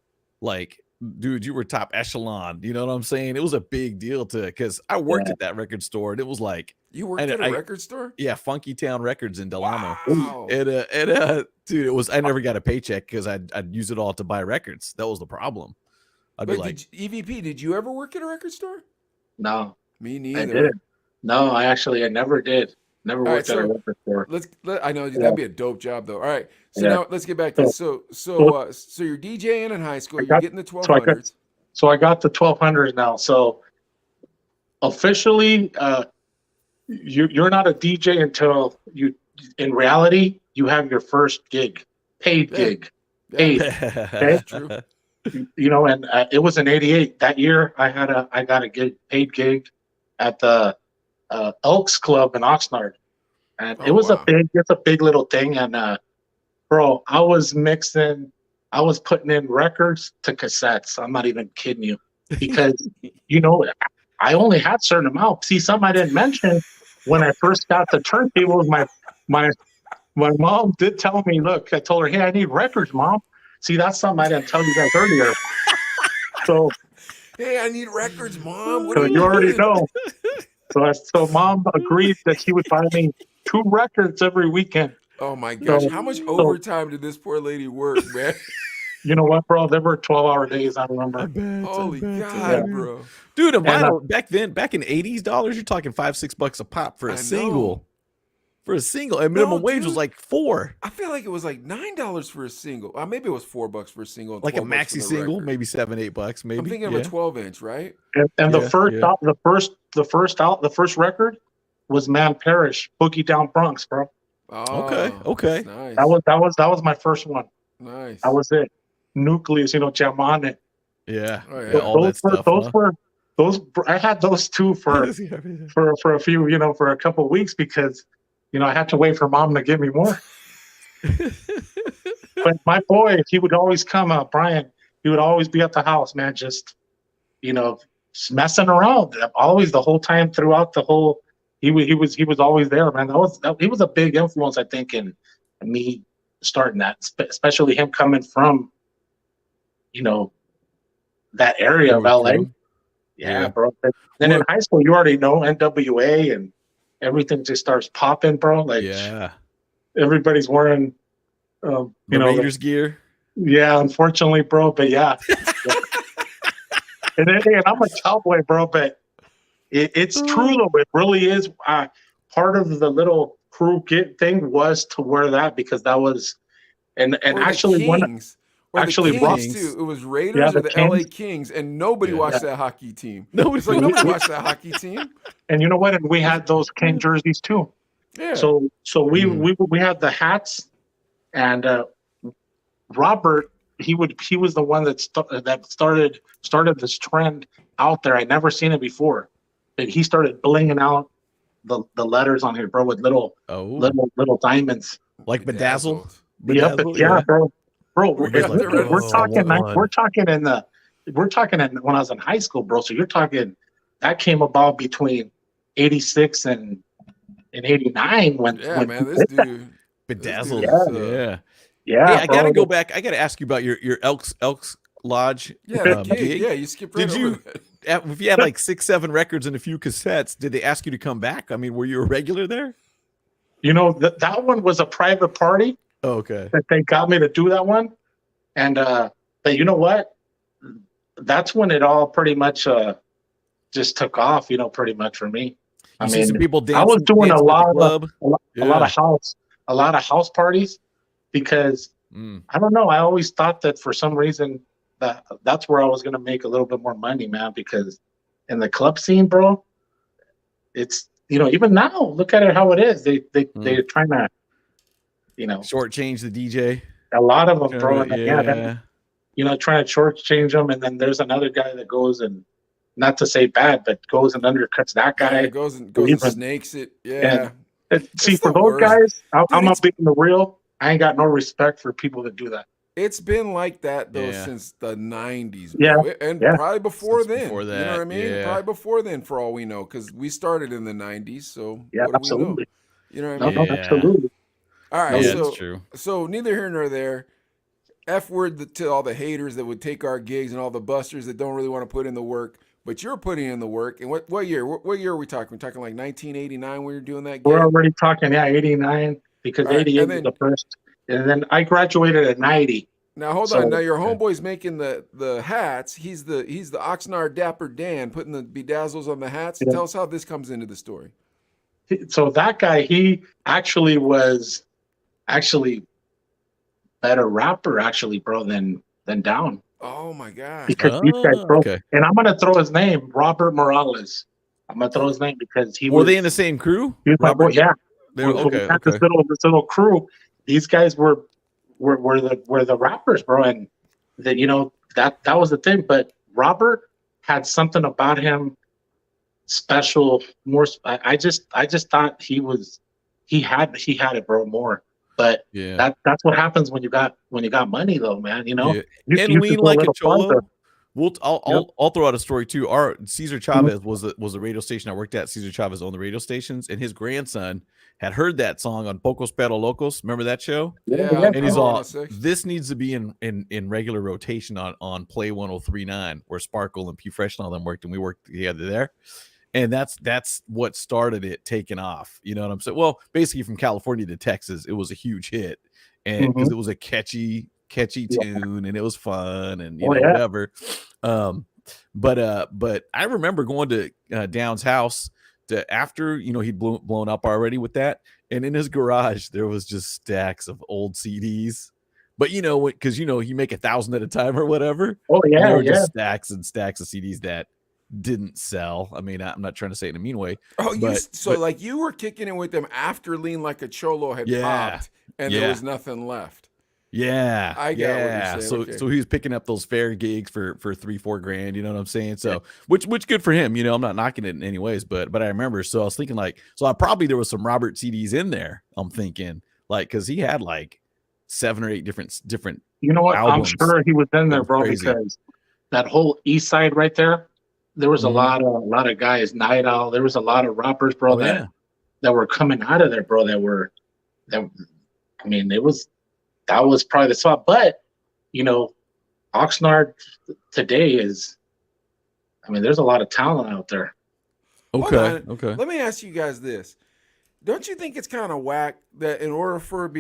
dude, you were top echelon. You know what I'm saying? It was a big deal because I worked at that record store and it was like, You worked at a record store? yeah, Funky Town Records in Delano. Wow. And dude, it was, I never got a paycheck because I'd use it all to buy records. That was the problem. I'd be Wait, like, EVP, did you ever work at a record store? No, Me I neither. didn't. No, I never did. Never All worked right, at a so record store. I know that'd be a dope job though. All right, so Yeah. now let's get back to this. So you're DJing in high school. You're getting the So I got 1200s. So I got the 1200s now. So officially, you're not a DJ until in reality, you have your first gig, paid gig, paid. That's true. And it was in '88. That year, I got a paid gig at the Elks Club in Oxnard, and Oh, it was wow. it's a big little thing. And bro, I was putting in records to cassettes. I'm not even kidding you, because I only had certain amount. See, something I didn't mention when I first got the turntables, my mom did tell me, look, I told her, hey, I need records, Mom. See, that's something I didn't tell you guys earlier. So, Hey, I need records, Mom. What so are you already doing? know. So Mom agreed that she would buy me 2 records every weekend. Oh my gosh, how much overtime did this poor lady work, man? You know what, bro? There were 12-hour days, I remember. Holy God, bro. Dude, and vinyl back in 80s dollars, you're talking $5-6 a pop for a single. For a single, and minimum wage was like $4. I feel like it was like $9 for a single. Maybe it was $4 for a single. Like a $12 maxi for the single, record. maybe $7-8. Maybe I'm thinking of a 12-inch, right? And the first record was Man Parrish, Boogie Down Bronx, bro. Oh, okay. Nice. That was my first one. Nice. That was it. Nucleus, jam on it. Yeah. Oh, yeah. All that stuff. I had those two for a few, for a couple of weeks because, I had to wait for Mom to give me more. But my boy, he would always come up, Brian. He would always be at the house, man, just messing around. Always the whole time throughout the whole. He was always there, man. He was a big influence, I think, in me starting that, especially him coming from, that area of LA. Yeah, bro. Then in high school, you already know NWA and everything just starts popping, bro. Like, everybody's wearing, Raiders gear. Yeah, unfortunately, bro. But yeah, and I'm a cowboy, bro. But It's true though. It really is. Part of the little crew get thing was to wear that because that was and Or the actually one Kings. Or the actually Kings Kings. too. It was yeah Raiders or the the Kings LA Kings, and nobody Yeah. watched that hockey team. Nobody It's like nobody watched that hockey team. and you know what? And we had those King jerseys too. Yeah. So we had the hats and Robert he was the one that started this trend out there. I'd never seen it before. That he started blinging out the letters on here, bro, with little diamonds. Like Bedazzle. Yep, Bedazzle, yeah, bro. Where he's like, We're We're "Oh, I talking want one." we're talking when I was in high school, bro. So you're talking that came about between 86 and 89 when Yeah, man, this dude. Bedazzled. is, Yeah. Hey, I bro. gotta go back. I gotta ask you about your Elks Lodge Yeah, that gig. gig. Yeah, you skipped right Did over you that. if you had like 6-7 records and a few cassettes, did they ask you to come back? I mean, were you a regular there? You know that one was a private party Oh, okay. that they got me to do that one, and but you know what? That's when it all pretty much just took off. You know, pretty much for me. You see some people dancing. I was doing dancing a at the lot club. a lot of house parties because I don't know. I always thought that for some reason that's where I was gonna make a little bit more money, man. Because in the club scene, bro, it's even now. Look at it how it is. They're trying to, shortchange the DJ. a lot of them, bro. And Yeah. then, trying to shortchange them, and then there's another guy that goes and not to say bad, but goes and undercuts that guy. Yeah, goes and snakes it. Yeah. See, It's for the those worst. guys, I'm Dude, not being the real. I ain't got no respect for people that do that. It's been like that though Yeah. since the 90s, Yeah, bro. And yeah. probably before Since then. before You know that, what I mean? yeah. Probably before then, for all we know, because we started in the 90s. So Yeah, what do absolutely. we know? You know what I No, mean? no, Yeah. absolutely. All right, Yeah, so it's true. so neither here nor there. F word to all the haters that would take our gigs and all the busters that don't really want to put in the work. But you're putting in the work. And what year? What year are we talking? We're talking like 1989 when you're doing that gig? We're already talking, 89, because All right, 88 and was then- the first. And then I graduated at 90. Now hold So- on. Now your homeboy's making the hats. He's the Oxnard Dapper Dan putting the bedazzles on the hats. Yeah. Tell us how this comes into the story. So that guy, he actually was better rapper, bro, than Down. Oh my god. Because these guys, bro. Okay. And I'm gonna throw his name, Robert Morales. I'm gonna throw his name because he Were was. they in the same crew? He was my boy. Yeah. They were, So we okay. had Okay. this little crew. These guys were the rappers, bro, and that was the thing. But Robert had something about him special. More, I just thought he had it, bro, more. But Yeah. that's what happens when you got money, though, man. Yeah. You And can lean go a like a little cholo. farther. I'll throw out a story too. Our Cesar Chavez was a radio station I worked at. Cesar Chavez owned the radio stations, and his grandson had heard that song on Pocos Pero Locos. Remember that show? Yeah. And he's Oh, all, 106. this needs to be in regular rotation on Play 103.9, where Sparkle and P Fresh and all them worked, and we worked together there. And that's what started it taking off. You know what I'm saying? Well, basically from California to Texas, it was a huge hit, and because it was a catchy tune, and it was fun, and whatever. But I remember going to Down's house after he'd blown up already with that, and in his garage there was just stacks of old CDs. But because you make 1,000 at a time or whatever. Oh And yeah, there were yeah. just stacks and stacks of CDs that didn't sell. I mean, I'm not trying to say it in a mean way. Oh, but like you were kicking it with them after Lean Like a Cholo had Yeah. popped, and there was nothing left. Yeah, I get what you're saying, So okay. so he was picking up those fair gigs for $3-4 grand. You know what I'm saying? So which good for him. I'm not knocking it in any ways, but I remember. So I was thinking there was some Robert CDs in there. I'm thinking because he had like 7 or 8 different. You know what? albums. I'm sure he was in there, bro, Crazy. because that whole East Side right there, there was a lot of guys. Night Owl. There was a lot of rappers, bro, that were coming out of there, bro. That was probably the spot. But Oxnard today is. There's a lot of talent out there. Hold Okay. on. Let me ask you guys this. Don't you think it's kind of whack that in order for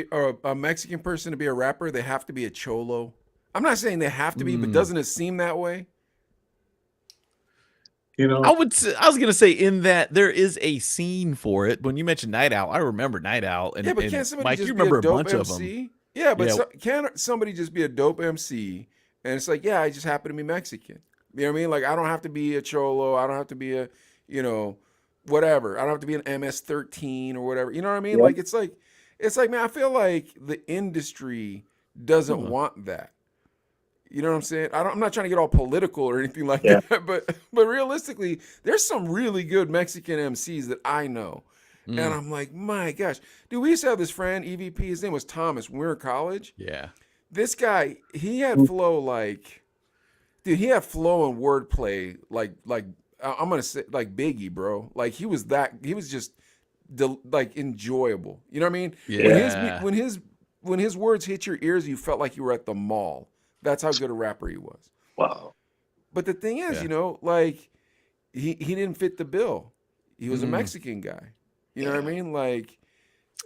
a Mexican person to be a rapper, they have to be a cholo? I'm not saying they have to be, but doesn't it seem that way? You know, I was gonna say in that there is a scene for it. When you mentioned Night Owl, I remember Night Owl, and, Yeah, but and can't somebody Mike, you just be a remember a dope bunch of them. MC? Yeah, but Yeah. can't somebody just be a dope MC? And it's like, yeah, I just happen to be Mexican. You know what I mean? Like, I don't have to be a cholo. I don't have to be a, you know, whatever. I don't have to be an MS-13 or whatever. You know what I mean? Yeah. Like, it's like, man, I feel like the industry doesn't Huh. want that. You know what I'm saying? I'm not trying to get all political or anything like Yeah. that, but realistically, there's some really good Mexican MCs that I know. And Mm, I'm like, my gosh. Dude, we used to have this friend, EVP, his name was Thomas, when we were in college. yeah. This guy, he had flow like, dude, he had flow and wordplay like I'm gonna say like Biggie, bro. Like he was just like enjoyable. You know what I mean? Yeah. When his words hit your ears, you felt like you were at the mall. That's how good a rapper he was. Wow. But the thing is, Yeah. you know, like he didn't fit the bill. He was a Mm. Mexican guy. You know what I mean? Like,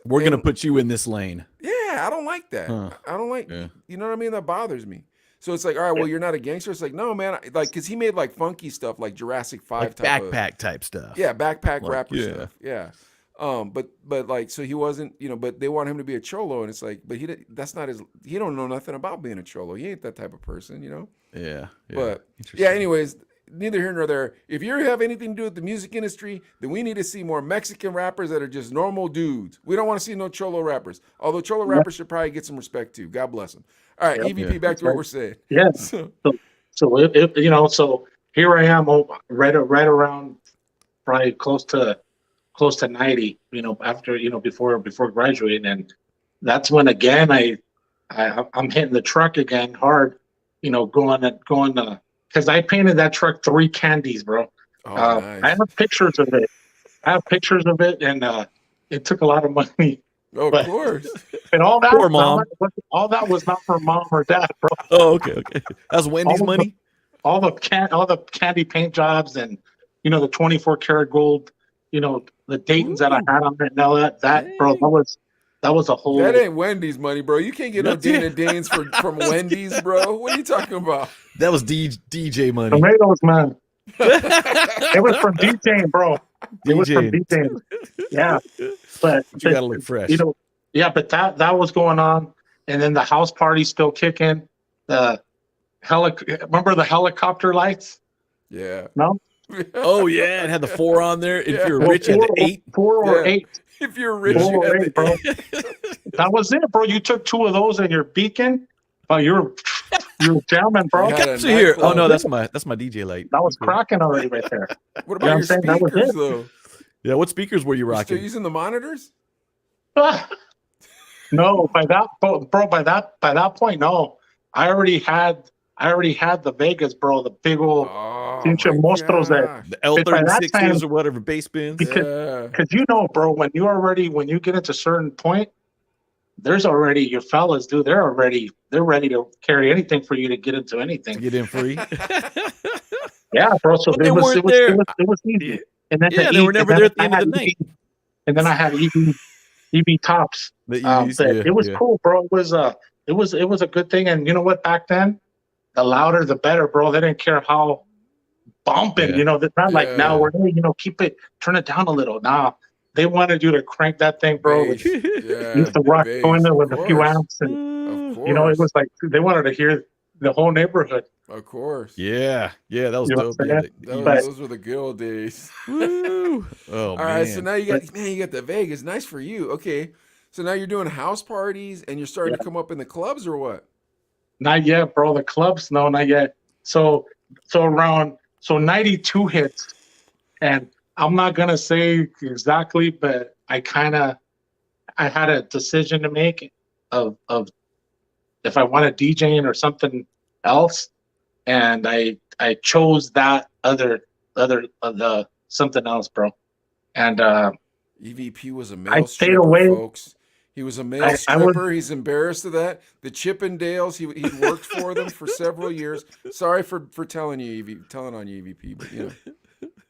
We're gonna and- put you in this lane. yeah, I don't like that. Huh. I don't like, Yeah. you know what I mean? That bothers me. So it's like, all right, well, you're not a gangster. It's like, no, man, like, cause he made like funky stuff, like Jurassic 5 Like type of, backpack type stuff. yeah, backpack Like, rapper yeah. stuff. Yeah. But like, so he wasn't, you know, but they want him to be a cholo, and it's like, but that's not his. He don't know nothing about being a cholo. He ain't that type of person, you know. Yeah. But Interesting. yeah, anyways, neither here nor there. If you have anything to do with the music industry, then we need to see more Mexican rappers that are just normal dudes. We don't want to see no cholo rappers. Although cholo rappers should probably get some respect too. God bless them. All right, Yep. EVP, Yeah. back to what we're saying. Yeah. So, So if you know, so here I am, right around probably close to 90. You know, after before graduating, and that's when again I'm hitting the truck again hard. You know, going because I painted that truck 3 candies, bro. oh, I nice. have pictures of it. And it took a lot of money. Oh, of but- course. And all that, Poor mom. all that was not for mom or dad, bro. Oh, okay. That's Wendy's All of money. All the candy paint jobs, and the 24 karat gold, the Dayton's that I had on it. Now that bro, that was a whole. That ain't Wendy's money, bro. You can't get no That's it. Dana Danes from Wendy's, bro. What are you talking about? That was DJ money. Tomatoes, man. It was from DJing, bro. It was from DJing. Yeah, but You gotta look fresh. yeah, but that was going on, and then the house party's still kicking. Remember the helicopter lights? Yeah. No, Oh yeah, it had the 4 on there. If Yeah. you're Well, rich, you had the 8. 4 or Yeah. 8. If you're rich, 4 you or have 8, bro. That was it, bro. You took 2 of those and your beacon. Oh, you're jamming, bro. You had a So here, oh nightclub. no, that's my DJ light. That was cracking already right there. What You know about what I'm your saying? That was speakers, it. though? Yeah, what speakers were you You still rocking? using the monitors? No, by that point, no. I already had the Vegas, bro. The big old, Oh, Pinche my monstruos that- gosh. The by that L36s time- or whatever bass bins. Yeah. because bro, when you get into a certain point, there's already your fellas, dude. They're ready to carry anything for you to get into To anything. get in free. Yeah, bro. So But they it was weren't there. it was easy. And then Yeah, they were never there at the end of the night. And then I had EV tops. The But EVs, yeah, it was yeah. cool, bro. It was a good thing. And you know what? Back then, the louder the better, bro. They didn't care how bumping. Yeah. It's not like Yeah. now we're turn it down a little. Nah, they wanted you to crank that thing, bro. Bass. Yeah. Used to rock bass, going there of with a few course. amps, and Of course. it was like they wanted to hear the whole neighborhood. Of course. Yeah, that was You know dope. what I'm Yeah, saying? the Those, But- EVs. those were the good old days. Woo. Oh All man. right, so now you got the Vegas. Nice for you. Okay, so now you're doing house parties and you're starting to come up in the clubs or what? Not yet, bro. The clubs, no, not yet. So 92 hits, and I'm not gonna say exactly, but I had a decision to make of if I wanted DJing or something else, and I chose that other the something else, bro. And EVP was a I male stayed stripper, away. folks. He was a male I was- stripper. He's embarrassed of that. The Chippendales, he worked for them for several years. Sorry for telling on you, EVP, but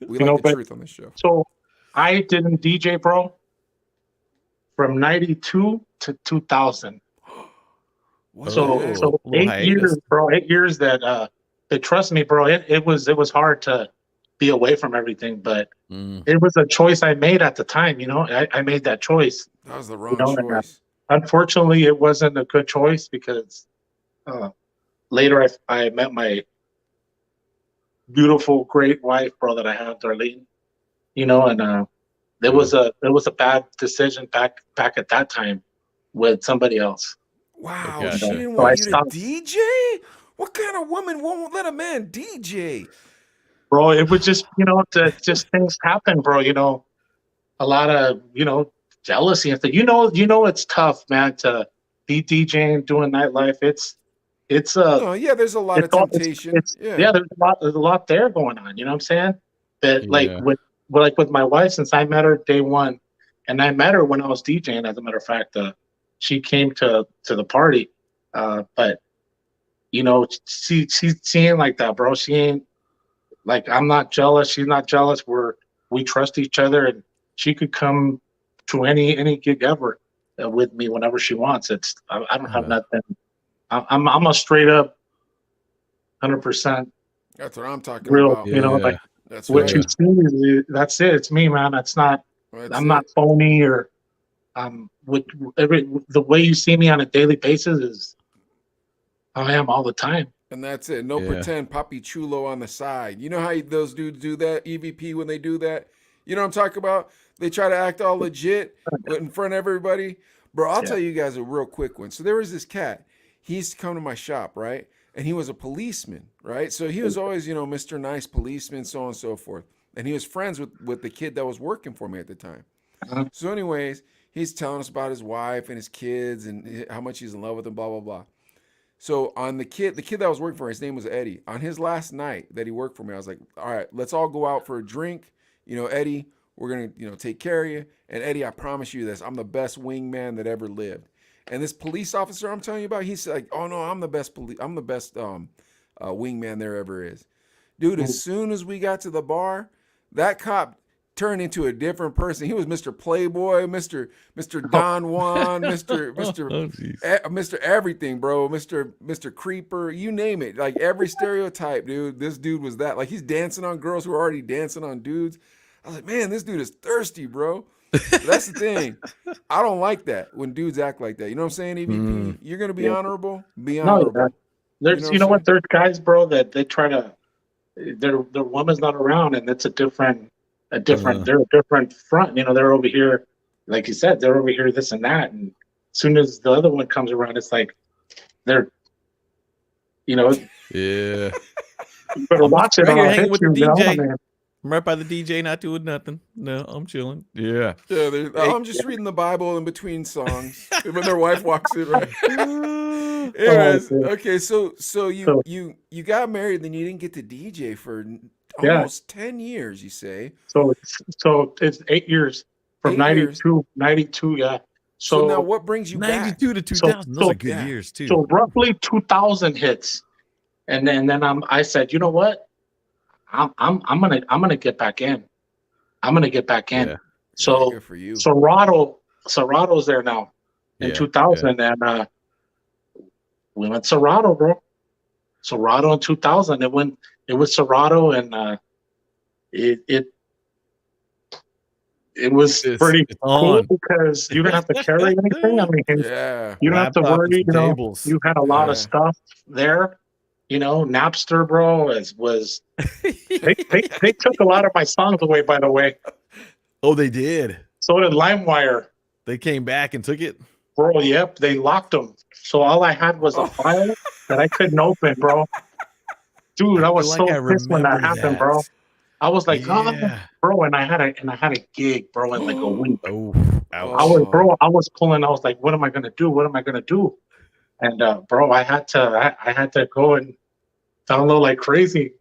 we like the but- truth on this show. So I didn't DJ, bro, from 92 to 2000. What So the heck? Little 8 hiatus. years, bro. 8 years that trust me, bro. It was hard to be away from everything. But Mm. it was a choice I made at the time. I made that choice. That was the wrong and, choice. unfortunately, it wasn't a good choice because later I met my beautiful, great wife, bro, that I have, Darlene. And there was a bad decision back at that time with somebody else. Wow, Okay. she didn't So I want you to stopped. DJ? What kind of woman won't let a man DJ? Bro, it was just just things happen, bro. A lot of jealousy and stuff. It's tough, man, to be DJing, doing nightlife. It's No, yeah, there's a lot of temptation. yeah, there's a lot there going on. You know what I'm saying? That Yeah. with my wife, since I met her day one, and I met her when I was DJing. As a matter of fact, she came to the party, but she ain't like that, bro. She ain't like, I'm not jealous. She's not jealous. We trust each other, and she could come to any gig ever with me whenever she wants. I don't have nothing. I'm a straight up 100% That's what I'm talking real. about. Like That's what right. you see, that's it. It's me, man. That's not. I'm not phony or with the way you see me on a daily basis is how I am all the time. And that's it. No pretend Papi Chulo on the side. You know how those dudes do that, EVP, when they do that? You know what I'm talking about? They try to act all legit in front of everybody. Bro, I'll tell you guys a real quick one. So there was this cat. He used to come to my shop, right? And he was a policeman, right? So he was always, Mr. Nice policeman, so on and so forth. And he was friends with the kid that was working for me at the time. So anyways, he's telling us about his wife and his kids and how much he's in love with them, blah, blah, blah. So on the kid that was working for, his name was Eddie. On his last night that he worked for me, I was like, all right, let's all go out for a drink. Eddie, we're going to, take care of you. And Eddie, I promise you this, I'm the best wingman that ever lived. And this police officer I'm telling you about, he's like, oh no, I'm the best wingman there ever is. Dude, as soon as we got to the bar, that cop turned into a different person. He was Mr. Playboy, Mr. Don Juan, Mr. Everything, bro, Mr. Creeper, you name it. Like every stereotype, dude. This dude was that. Like he's dancing on girls who are already dancing on dudes. I was like, man, this dude is thirsty, bro. But that's the thing. I don't like that when dudes act like that. You know what I'm saying, EVP? You're gonna be honorable. Be honorable. No, there's what? There's guys, bro, that they try to. Their woman's not around, and it's a different. They're a different front. They're over here, like you said, they're over here, this and that. And as soon as the other one comes around, it's like they're, Yeah. You better watch it. Right here hanging with the DJ. man. I'm right by the DJ, not doing nothing. No, I'm chilling. Yeah. I'm just reading the Bible in between songs when their wife walks in. Right. Anyways, okay, so you got married, then you didn't get to DJ for almost 10 years, you say. So it's 8 years from 92, yeah. So now what brings you 92 back? to 2000? Those are good years too. So roughly 2000 hits, and then I said, you know what? I'm gonna get back in. I'm gonna get back in. Yeah. So good for you. Serato's there now in 2000, and we went Serato, bro. Serato in 2000. It was Serato, and it was pretty cool because you didn't have to carry anything. I mean, you don't have to worry. You had a lot of stuff there. Napster, bro, was they took a lot of my songs away, by the way. Oh, they did. So did LimeWire. They came back and took it. Bro, yep, they locked them. So all I had was a file that I couldn't open, bro. Dude, I was so pissed when that happened, bro. I was like, oh, bro, and I had a gig, bro, in like a week. I was pulling. I was like, what am I gonna do? What am I gonna do? And bro, I had to go and download like crazy.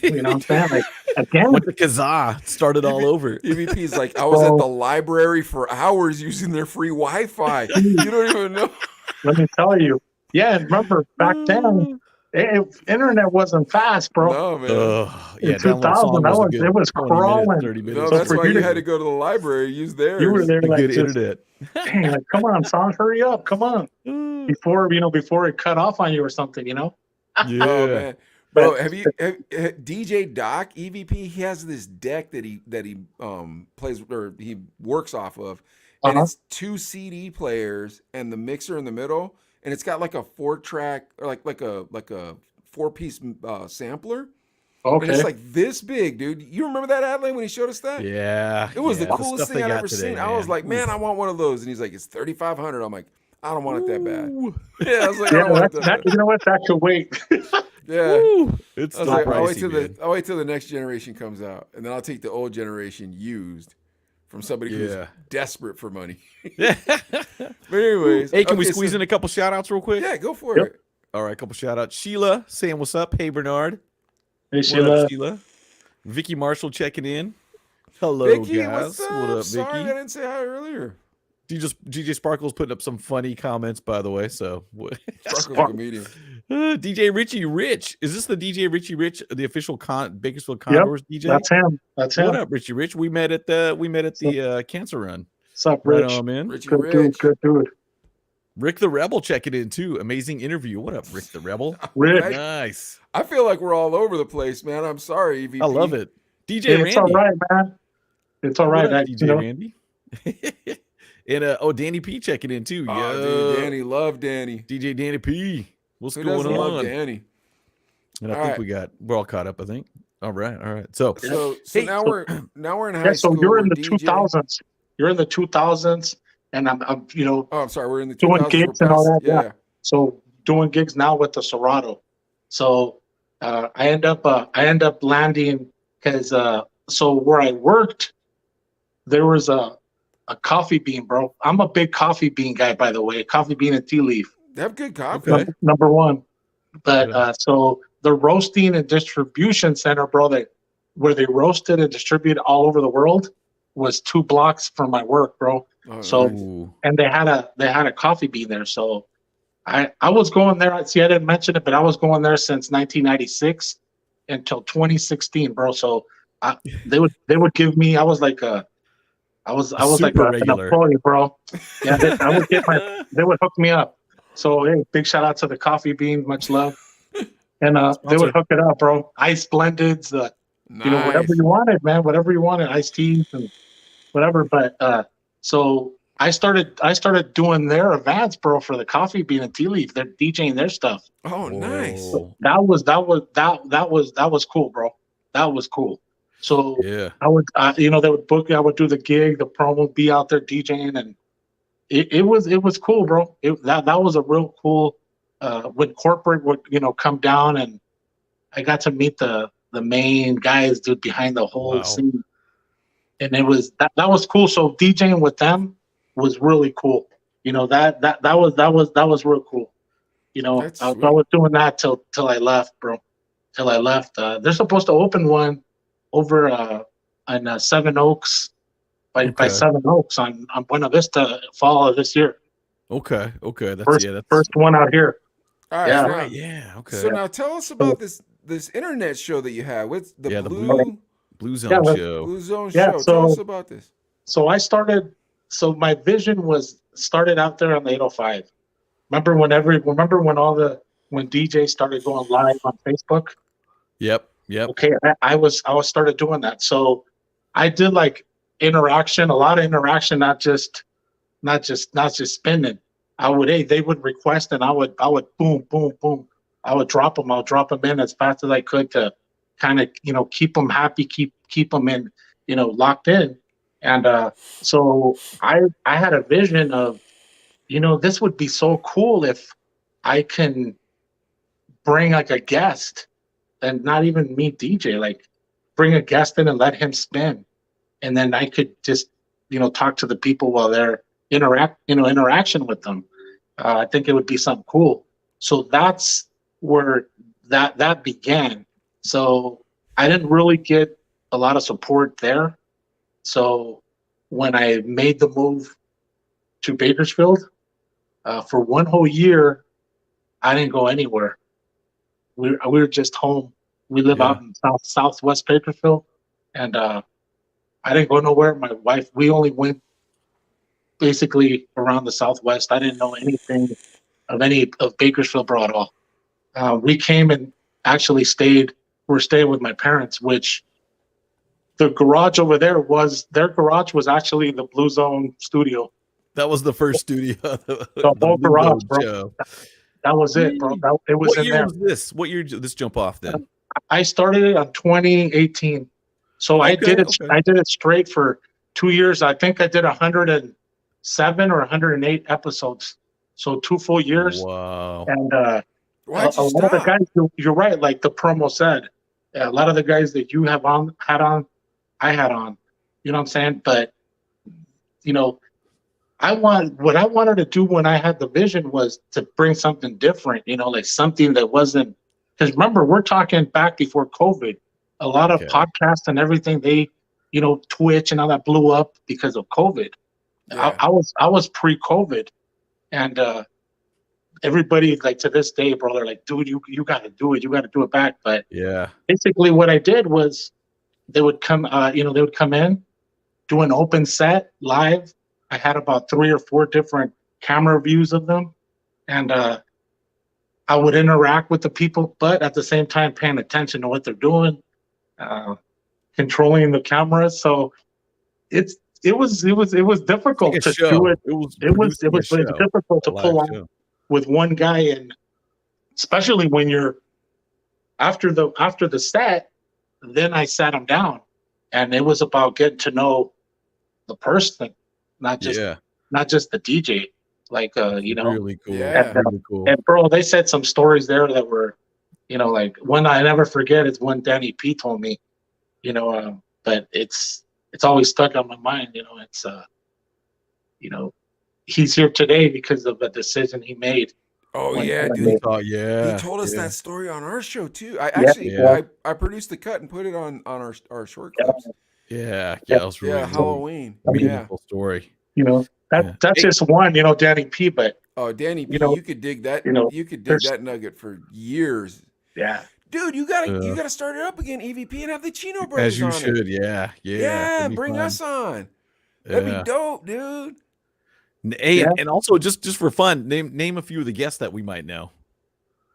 You know what I'm saying? Like again with the kazaa, started all over. EVP's like, I was at the library for hours using their free Wi-Fi. You don't even know. Let me tell you. Yeah, remember back then, internet wasn't fast, bro. No, man. In 2000, it was crawling. No, that's why you had to go to the library, use theirs. You were there like good internet. Dang, like, come on, son, hurry up, come on. Before it cut off on you or something, Yeah, man. Bro, But DJ Doc EVP? He has this deck that he plays or he works off of, and uh-huh. it's 2 CD players and the mixer in the middle, and it's got like a 4-track or like a 4-piece sampler, and it's Okay. like this big, dude. You remember that Adley when he showed us that? Yeah, It was yeah, the coolest stuff thing they I'd got ever today, seen. I was man. like, man, Oof. I want one of those, and he's like, it's 3,500. I'm like, I don't want it that bad. Ooh. Yeah, I was like, I Yeah, don't want it that's that that. bad. You know what? That could wait. Yeah. Woo. It's I was still like, pricey, man. I'll wait till the next generation comes out, and then I'll take the old generation used from somebody who's Yeah. desperate for money. Yeah. But anyways, Hey, can we okay, squeeze so- in a couple shout outs real quick? Yeah, go for Yep. it. All right, couple shout outs. Sheila saying what's up. Hey, Bernard. Hey, What Sheila. up, Sheila? Vicky Marshall checking in. Hello, Vicky, guys. what's up? What up, Sorry, Vicky? I didn't say hi earlier. DJ Sparkle's putting up some funny comments, by the way. So, Sparkle's a comedian. DJ Richie Rich. Is this the DJ Richie Rich, the official Bakersfield Yep, Condors DJ? that's him. That's him. What up, Richie Rich? We met at the Cancer Run. What's up, Right Rich? on, man. Richie Good dude. Rich. Good dude. Rick the Rebel checking in too. Amazing interview. What up, Rick the Rebel? Rick. Nice. I feel like we're all over the place, man. I'm sorry, EVP. I love it. DJ Hey, Randy. it's all right, man. It's all What right. up, DJ Randy. And Danny P checking in too. Oh, dude, Danny, love Danny. DJ Danny P. What's Who going doesn't love on? Danny? And I All think right. we're all caught up, I think. All right. So So Hey, now we're in high Yeah, so school. you're in We're the DJ. 2000s. You're in the 2000s, and I'm Oh, I'm sorry. We're in the 2000s. doing We're gigs and all past- that. Yeah. So doing gigs now with the Serato. So I end up landing because so where I worked, there was a coffee bean, bro. I'm a big coffee bean guy, by the way. Coffee bean and tea leaf. They have good coffee. Okay. Number one. But Yeah. so the roasting and distribution center, bro, where they roasted and distributed all over the world was 2 blocks from my work, bro. Oh, So- nice. Ooh. And they had a coffee bean there. So I was going there. See, I didn't mention it, but I was going there since 1996 until 2016, bro. So they would give me. I was like an regular. employee, bro. Yeah, they would hook me up. So hey, big shout out to the coffee bean, much love. And they would hook it up, bro. Ice blendeds, Nice. whatever you wanted, man. Whatever you wanted, iced teas and whatever. But so I started doing their events, bro, for the coffee bean and tea leaf. They're DJing their stuff. Oh, nice. Whoa. That was cool, bro. That was cool. So Yeah. I would, they would book me. I would do the gig. The promo would be out there DJing, and it was cool, bro. That was a real cool. When corporate would come down, and I got to meet the main guys, dude, behind the whole Wow. scene, and it was that was cool. So DJing with them was really cool. That was real cool. That's I sweet. was doing that till I left, bro. Till I left. They're supposed to open one over on Seven Oaks by Okay. Seven Oaks on Buena Vista fall of this year. Okay. That's First one out here. All right. Yeah. now- right. Yeah. Okay. So now tell us about this internet show that you had with the Yeah, the Blue Zone Yeah, show. Blue Zone Yeah, show. Tell so- us about this. So my vision was started out there on the 805. Remember when when DJs started going live on Facebook? Yep. Okay, I was started doing that. So I did like interaction, a lot of interaction, not just spinning. They would request, and I would boom, boom, boom. I would drop them. I'll drop them in as fast as I could to kind of keep them happy, keep them in locked in. And so I had a vision of this would be so cool if I can bring like a guest and not even me DJ, like bring a guest in and let him spin, and then I could just talk to the people while they're interaction with them. I think it would be something cool. So that's where that began. So I didn't really get a lot of support there. So when I made the move to Bakersfield, for one whole year, I didn't go anywhere. We were just home. We live out in southwest Bakersfield, and I didn't go nowhere. My wife, we only went basically around the southwest. I didn't know anything of Bakersfield, bro, at all. We came and actually were staying with my parents, which the garage over there their garage was actually the Blue Zone studio. That was the first studio. The whole Blue garage, Zone bro. show. That was it, bro. It was What in year there. was this? What year did this jump off then? I started it on 2018. So I did it. Okay. I did it straight for 2 years. I think I did 107 or 108 episodes. So 2 full years. Wow. And Why'd a you lot of the stop? guys, you're right. Like the promo said, a lot of the guys that you had on, I had on. You know what I'm saying? But you know, what I wanted to do when I had the vision was to bring something different. You know, like something that wasn't. Because remember, we're talking back before COVID. A lot of podcasts and everything, Twitch and all that blew up because of COVID. Yeah. I was pre-COVID, and everybody, like, to this day, bro, they're like, dude, you got to do it. You got to do it back. But Yeah. basically, what I did was they would come in, do an open set live. I had about 3 or 4 different camera views of them, and I would interact with the people, but at the same time paying attention to what they're doing, controlling the cameras. So it was difficult Like a to show. do it. It was difficult to pull off with one guy, and especially when you're after the set, then I sat him down, and it was about getting to know the person, not just the DJ. Like really cool. Yeah. Really cool. And bro, they said some stories there that were, like one I never forget is one Danny P told me, but it's always stuck on my mind. It's he's here today because of a decision he made. Oh yeah, dude. He told us that story on our show too. I produced the cut and put it on our short clips. Yeah, that was really Halloween. meaningful story. That's just one, Danny P. But Danny P, you could dig that. You could dig that nugget for years. Yeah, dude, you gotta start it up again, EVP, and have the Chino brothers as you on should. it. Yeah. Bring us on. That'd be dope, dude. Hey, and also just for fun, name a few of the guests that we might know.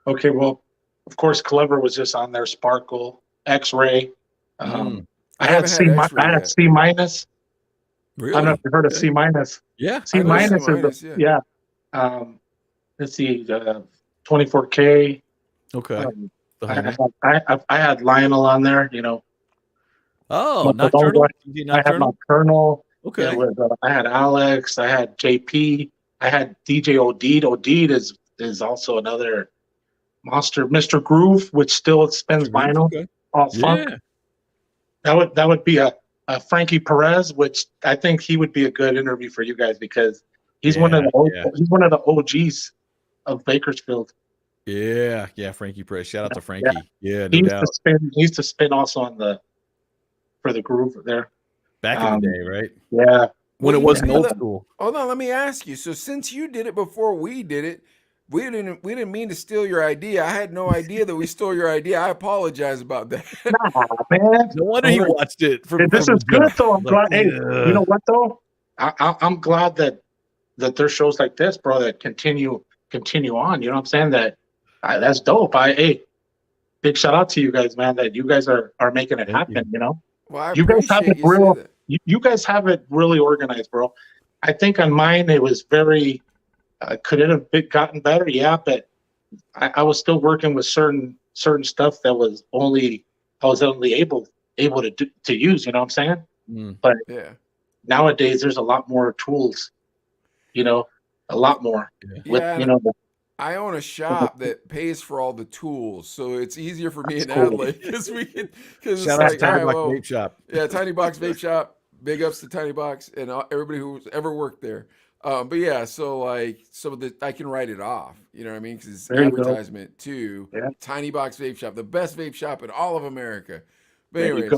Okay, well, of course, Clever was just on there. Sparkle, X-Ray. I had C minus. Really? I don't know if you heard of C minus. Yeah, C minus is let's see, 24K. Okay. I had Lionel on there. Oh, Nocturnal. I had Nocturnal. Okay. I had Alex. I had JP. I had DJ Odeed. Odeed is also another monster. Mr. Groove, which still spins vinyl. Okay. All funk. That would be a Frankie Perez, which I think he would be a good interview for you guys because he's one of the OGs of Bakersfield. Yeah, Frankie Perez. Shout out to Frankie. Yeah, he used to spin also for the Groove there. Back in the day, right? Yeah. When it wasn't old school. Hold on, let me ask you. So since you did it before we did it, we didn't mean to steal your idea. I had no idea that we stole your idea. I apologize about that. Nah, man. No wonder he watched it. This is good though. I'm glad. Hey, you know what though? I'm glad that there's shows like this, bro, that continue on. You know what I'm saying? That's dope. Big shout out to you guys, man. That you guys are making it happen. Well, you guys have it real. You guys have it really organized, bro. I think on mine it was very. Could it have gotten better? Yeah, but I was still working with certain stuff that I was only able to use. You know what I'm saying? But nowadays there's a lot more tools. A lot more. I own a shop that pays for all the tools, so it's easier for me and Adelaide because shout out to Tiny Box Vape Shop. Yeah, Tiny Box Vape Shop. Big ups to Tiny Box and everybody who's ever worked there. But yeah, so I can write it off. You know what I mean? Because it's advertisement too. Yeah. Tiny Box Vape Shop, the best vape shop in all of America. But anyways,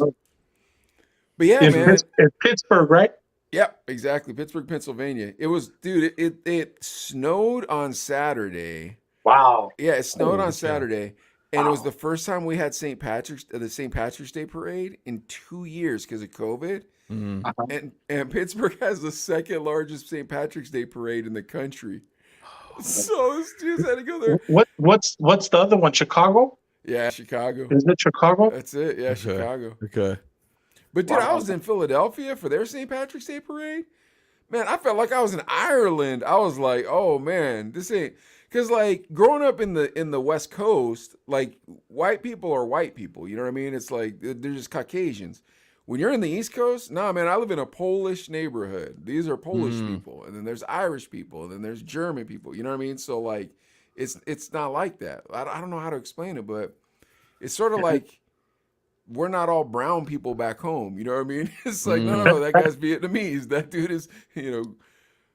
man, it's Pittsburgh, right? Yep, exactly. Pittsburgh, Pennsylvania. It was, dude. It snowed on Saturday. Wow. Yeah, it snowed on Saturday, and it was the first time we had the St. Patrick's Day parade in 2 years because of COVID. And Pittsburgh has the second largest St. Patrick's Day parade in the country. So students had to go there. What's the other one? Chicago? Yeah, Chicago. Is it Chicago? That's it. Yeah, Okay. Chicago. Okay. But dude, I Wow. was in Philadelphia for their St. Patrick's Day parade. Man, I felt like I was in Ireland. I was like, oh man, this ain't because like growing up in the West Coast, like white people are white people. You know what I mean? It's like they're just Caucasians. When you're in the East Coast, nah, man, I live in a Polish neighborhood. These are Polish people, and then there's Irish people, and then there's German people. You know what I mean? So like, it's not like that. I don't know how to explain it, but it's sort of like we're not all brown people back home. You know what I mean? It's like, no, that guy's Vietnamese. That dude is,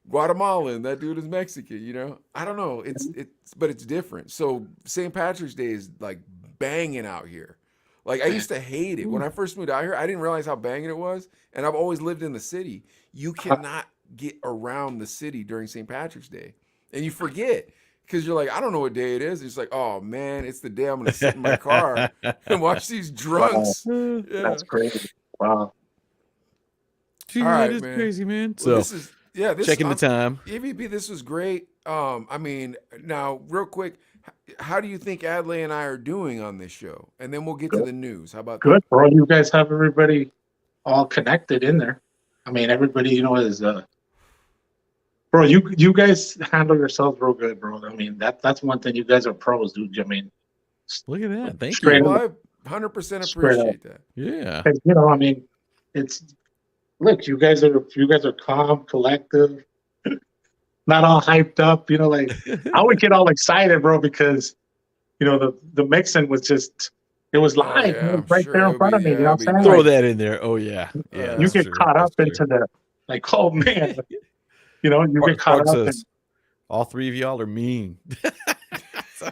Guatemalan. That dude is Mexican. I don't know. But it's different. So St. Patrick's Day is like banging out here. Like I used to hate it when I first moved out here. I didn't realize how banging it was, and I've always lived in the city. You cannot get around the city during St. Patrick's Day, and you forget. Because you're like, I don't know what day it is. It's like, oh man, it's the day I'm gonna sit in my car and watch these drunks. Wow. Yeah. That's crazy. Wow. Dude, All right, that is man. crazy, man. Well, So this checking the time. EVP, this was great. I mean, now real quick, how do you think Adley and I are doing on this show? And then we'll get to the news. How about Good, bro. You guys have everybody all connected in there. I mean, everybody, is bro, you guys handle yourselves real good, bro. I mean, that's one thing. You guys are pros, dude. I mean, Look at that. Thank Straight you. Well, I 100% Straight up. appreciate that. Yeah. 'cause, I mean, look, you guys are calm, collective, not all hyped up. Like I would get all excited, bro, because the mixing was just it was live, yeah, I'm right sure there it in would front of be- me. You know yeah, what I'm it'd be saying? Throw Like, that in there. Oh yeah. Yeah. You you that's get true. caught up That's true. into the like, oh man, you get caught Spark up in says, all three of y'all are mean.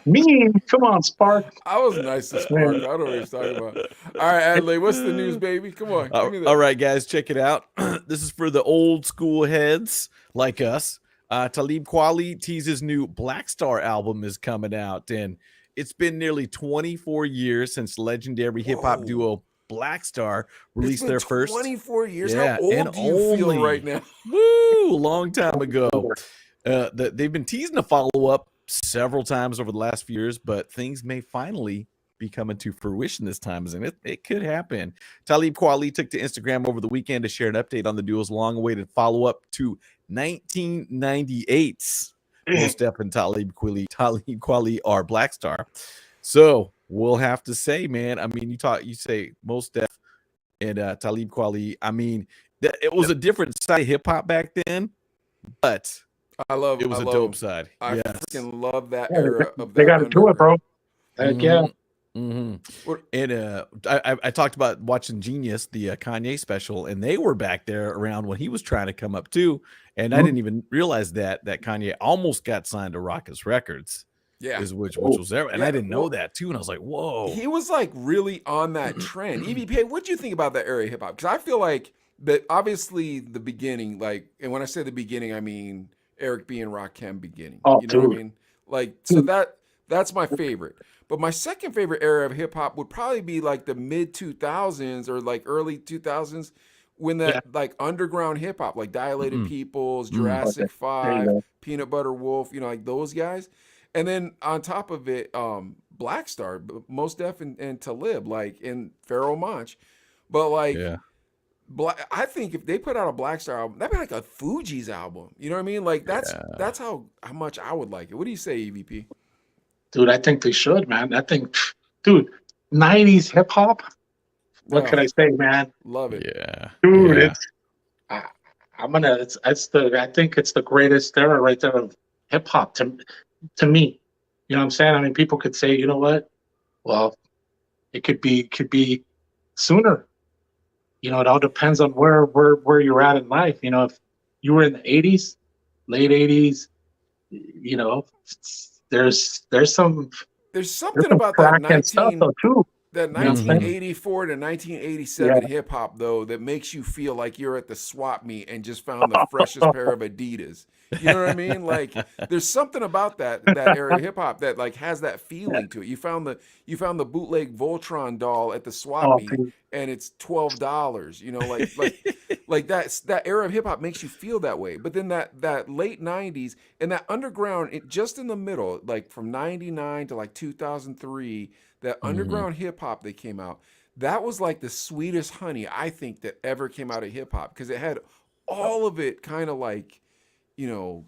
me. Come on, Spark. I was nice to Spark. I don't know what he's talking about. All right, Adley, what's the news, baby? Come on, give me that. All right, guys, check it out. This is for the old school heads like us. Talib Kwali Teases' new Black Star album is coming out, and it's been nearly 24 years since legendary hip hop Whoa. duo Black Star released It's been their first. 24 years. Yeah, How old and do you feel only- right now? Woo, long time ago. They've been teasing a follow up several times over the last few years, but things may finally be coming to fruition this time, and it could happen. Talib Kweli took to Instagram over the weekend to share an update on the duo's long-awaited follow-up to 1998's Mos Def and Talib Kweli are Black Star. So we'll have to say, man. I mean, you say Mos Def and Talib Kweli. I mean, it was a different side of hip hop back then, but I love it was I a love dope them. side. I Yes. freaking love that Yeah, era of that. They got to do it, bro. Heck yeah. What- And I talked about watching Genius, the Kanye special, and they were back there around when he was trying to come up too. And I didn't even realize that Kanye almost got signed to Ruckus Records, Yeah. which was there, and Yeah, I didn't know well, that too. And I was like, whoa. He was like really on that trend. EVP, what do you think about that era of hip hop? Because I feel like that obviously the beginning, like, and when I say the beginning, I mean Eric B and Rakim beginning. Oh, You know what I dude. mean? Like, so that's my favorite. But my second favorite era of hip hop would probably be like the mid 2000s or like early 2000s when that like underground hip hop, like Dilated Peoples, Jurassic Okay. There you 5, go. Peanut Butter Wolf, like those guys. And then on top of it, Black Star, Mos Def and Talib, like in Pharaoh Monch. But like Yeah. I think if they put out a Black Star album, that'd be like a Fugees album. You know what I mean? Like that's how much I would like it. What do you say, EVP? Dude, I think they should, man. I think, dude, 90s hip hop. What can I say, man? Love it. Yeah. Dude, Yeah. it's I think it's the greatest era right there of hip hop to me. You know what I'm saying? I mean, people could say, you know what? Well, it could be sooner. It all depends on where you're at in life. If you were in the 80s, late 80s, there's something about that crack and stuff though too. That 1984 to 1987 hip hop though that makes you feel like you're at the swap meet and just found the freshest pair of Adidas. You know what I mean? Like there's something about that era of hip hop that like has that feeling to it. You found the bootleg Voltron doll at the swap meet and it's $12. Like that era of hip hop makes you feel that way. But then that late 90s and that underground, just in the middle, like from 99 to like 2003, that underground hip hop that came out, that was like the sweetest honey I think that ever came out of hip hop, because it had all of it kind of like, you know,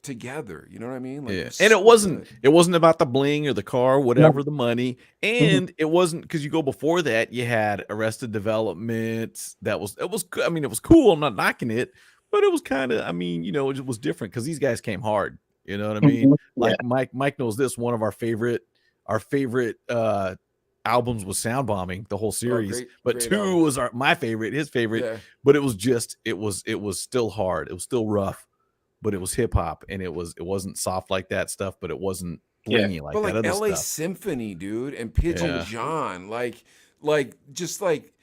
together. You know what I mean? Like, Yeah, was and so good. it wasn't about the bling or the car, whatever, No. the money, Mhm. and it wasn't, because you go before that, you had Arrested Development. I mean, it was cool. I'm not knocking it, but it was kind of, I mean, you know, it was different because these guys came hard. You know what I mean? Mhm. Yeah. Like Mike knows this. One of our favorite albums was Sound Bombing, the whole Oh, series. But great 2 album. was my favorite, his favorite. Yeah. But it was still hard. It was still rough, but it was hip hop, and it wasn't soft like that stuff, but it wasn't Yeah. blingy like But that like other LA stuff. Symphony, dude, and Pigeon Yeah. John, like just like,